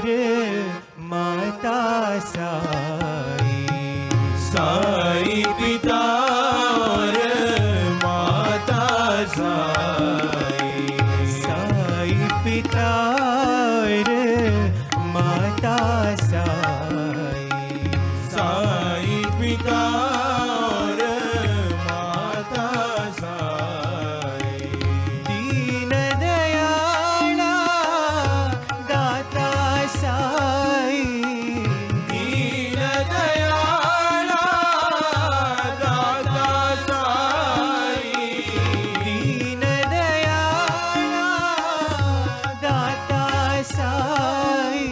रे माता साई साई पिता रे माता साई साई पिता रे माता साई साई पिता रे माता साई दीन दयाळा दाता साई दीन दयाळा दाता साई दीन दयाळा दाता साई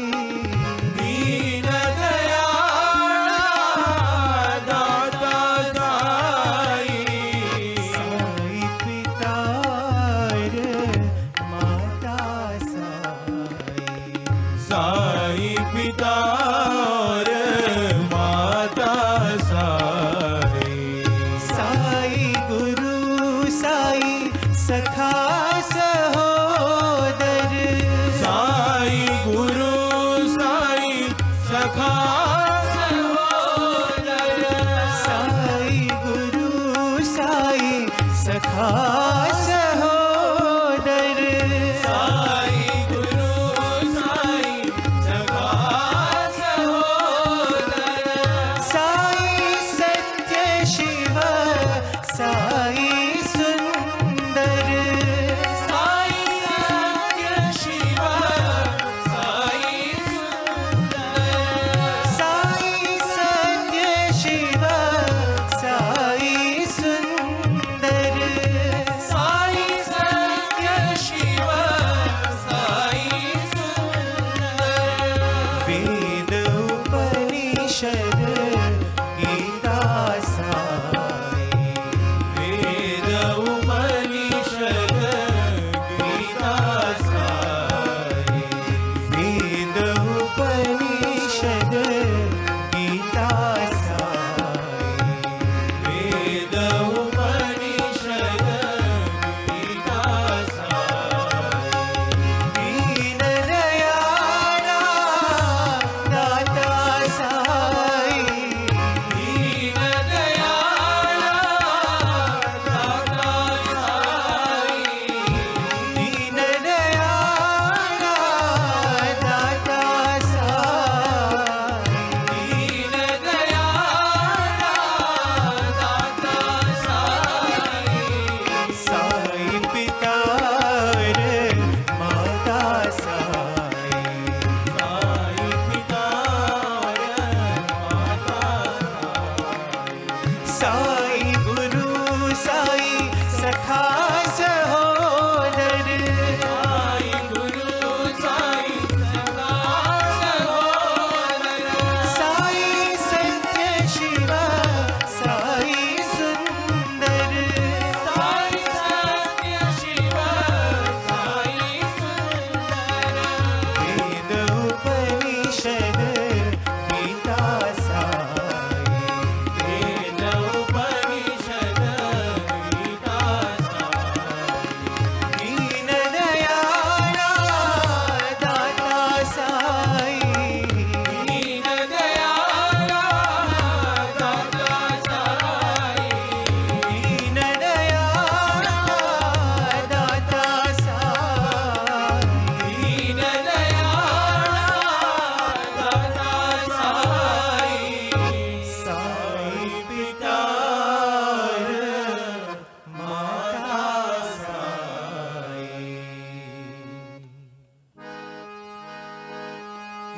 दीन दयाळा दाता साई साई पिता रे माता साई साई पिता रे माता साई साई गुरु साई सखा सहोदर साई गुरु साई सखा सहोदर साई गुरु साई सखा सहोदर साई गुरु साई सखा सहोदर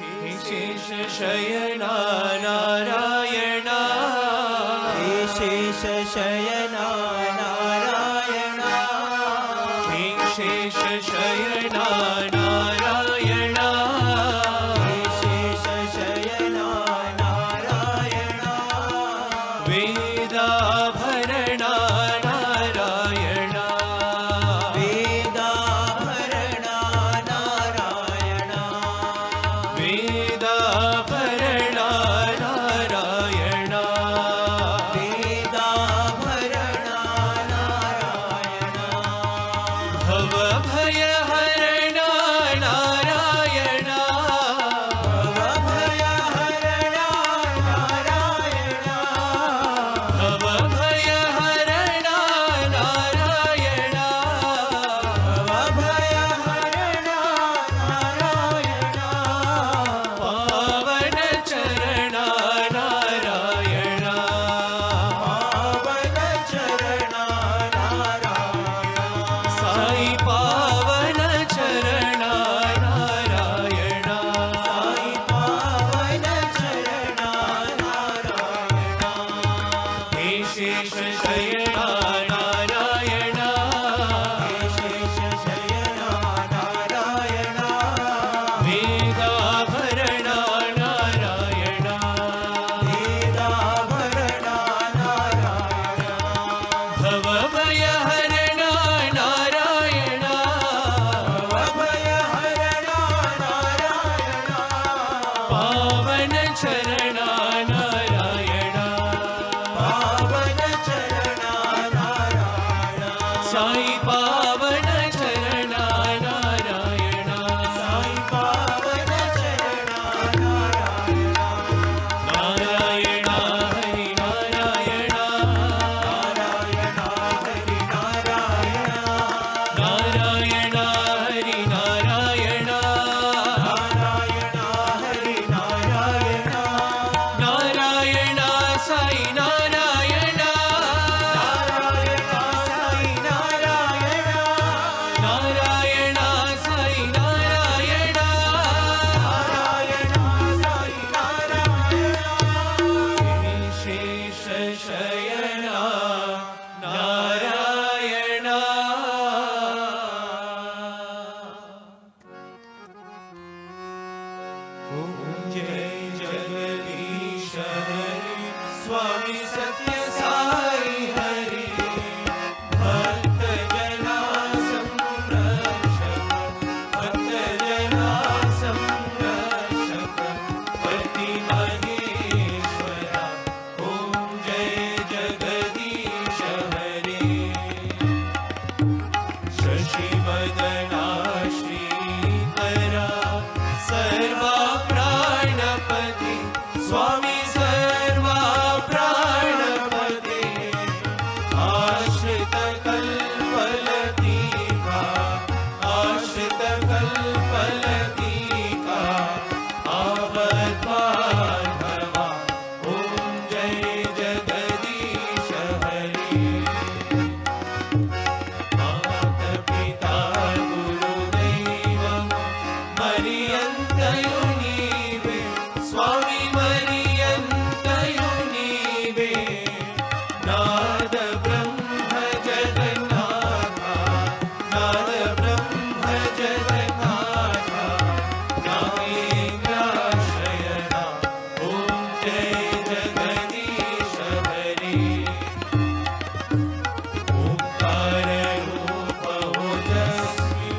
हे शेष शयना नारायणा हे शेष शयना नारायणा हे शेष शयना नारायणा हे शेष शयना नारायणा वेदाभरणा नारायणा वेदाभरणा नारायणा वेदाभरणा नारायणा वेदाभरणा नारायणा भवभयहरणा नारायणा भवभयहरणा नारायणा भवभयहरणा नारायणा भवभयहरणा नारायणा पावन चरणा नारायणा पावन चरणा नारायणा साई पावन चरणा नारायणा साई पावन चरणा नारायणा हे शेष शयना नारायणा हे शेष शयना नारायणा वेदाभरणा नारायणा वेदाभरणा नारायणा भवभयहरणा नारायणा भवभयहरणा नारायणा पावन चरणा नारायणा पावन चरणा नारायणा साई पावन चरणा नारायणा साई पावन चरणा नारायणा नारायणा हरि नारायणा नारायणा हरि नारायणा नारायणा हरि नारायणा नारायणा हरि नारायणा नारायणा साई नारायणा नारायणा साई नारायणा नारायणा साई नारायणा नारायणा साई नारायणा हे शेष शयना नारायणा ओम जय जगदीश हरि स्वामी सत्य साई हरि भक्त जना संरक्षक भक्त जना संरक्षक पति महेश्वरा ओम जय जगदीश हरि शशिवदना श्रीकरा सर्वा प्राणपति स्वामी सर्वा प्राणपति आश्रित कल्पलतिका आश्रित कल्पलतिका आवद्बान्धवा ओम जय जगदीश हरि माता पिता गुरुदैवं मरियन्तयु नीवे स्वामी मरियन्तयु नीवे नाद ब्रह्म जगन्नाथा नाद ब्रह्म जगन्नाथा नागेन्द्राशयना ओम जय जगदीश हरि ओंकार रूप ओजस्वी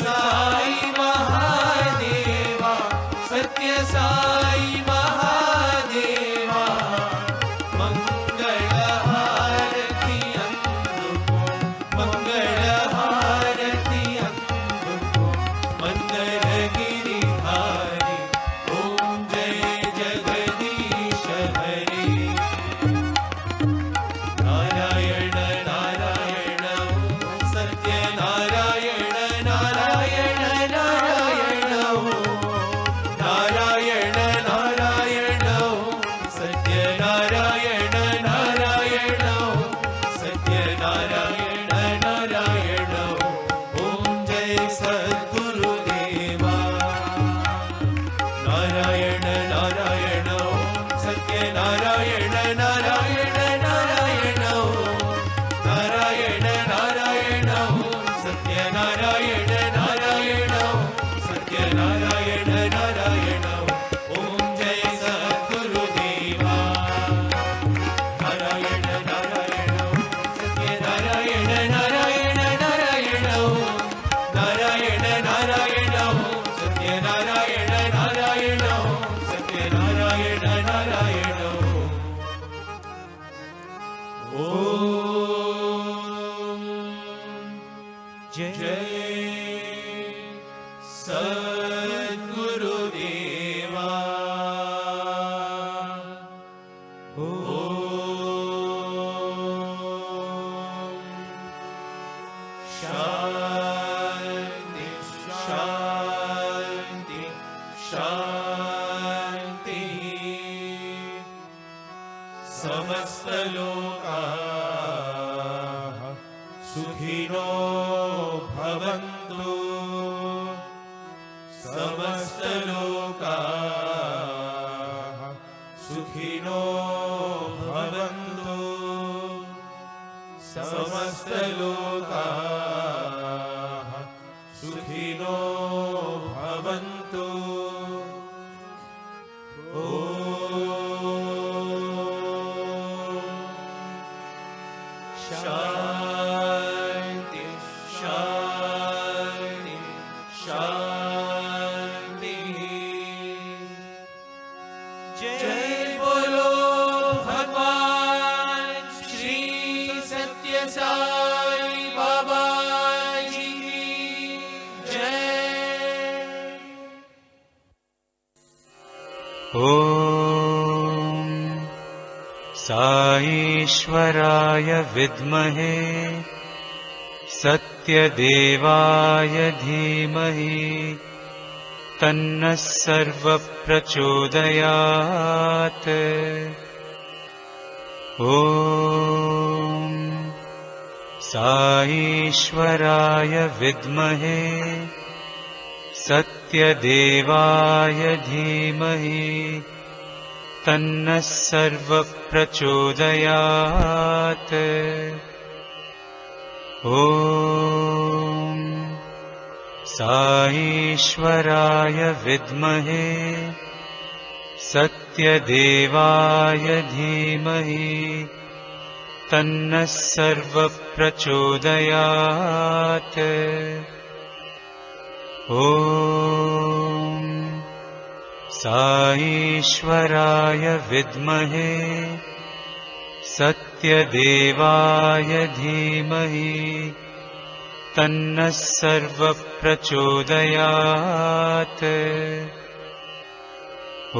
साई महादेवा सत्य साई महादेवा मंगल हारति अंदुको मंगल हारति अंदुको मंदर गिरिधारी ओम जय जगदीश हरि नारायण नारायण सत्य नारायण नारायण नारायण नारायण शान्ति समस्तलोकाः सुखिनो भवन्तु समस्तलोकाः सुखिनो भवन्तु समस्तलोकाः सुखिनो भवन्तु शान्ति शान्ति शान्ति जय बोलो भगवान श्री सत्य साई बाबा जी की जय। ॐ साईश्वराय विद्महे सत्यदेवाय धीमहि तन्नः सर्वप्रचोदयात्। ॐ साईश्वराय विद्महे सत्यदेवाय धीमहि तन्नः सर्वप्रचोदयात्। ॐ साईश्वराय विद्महे सत्यदेवाय धीमहि तन्नः सर्वप्रचोदयात्। ॐ साईश्वराय विद्महे सत्यदेवाय धीमहि तन्नः सर्वप्रचोदयात्। ॐ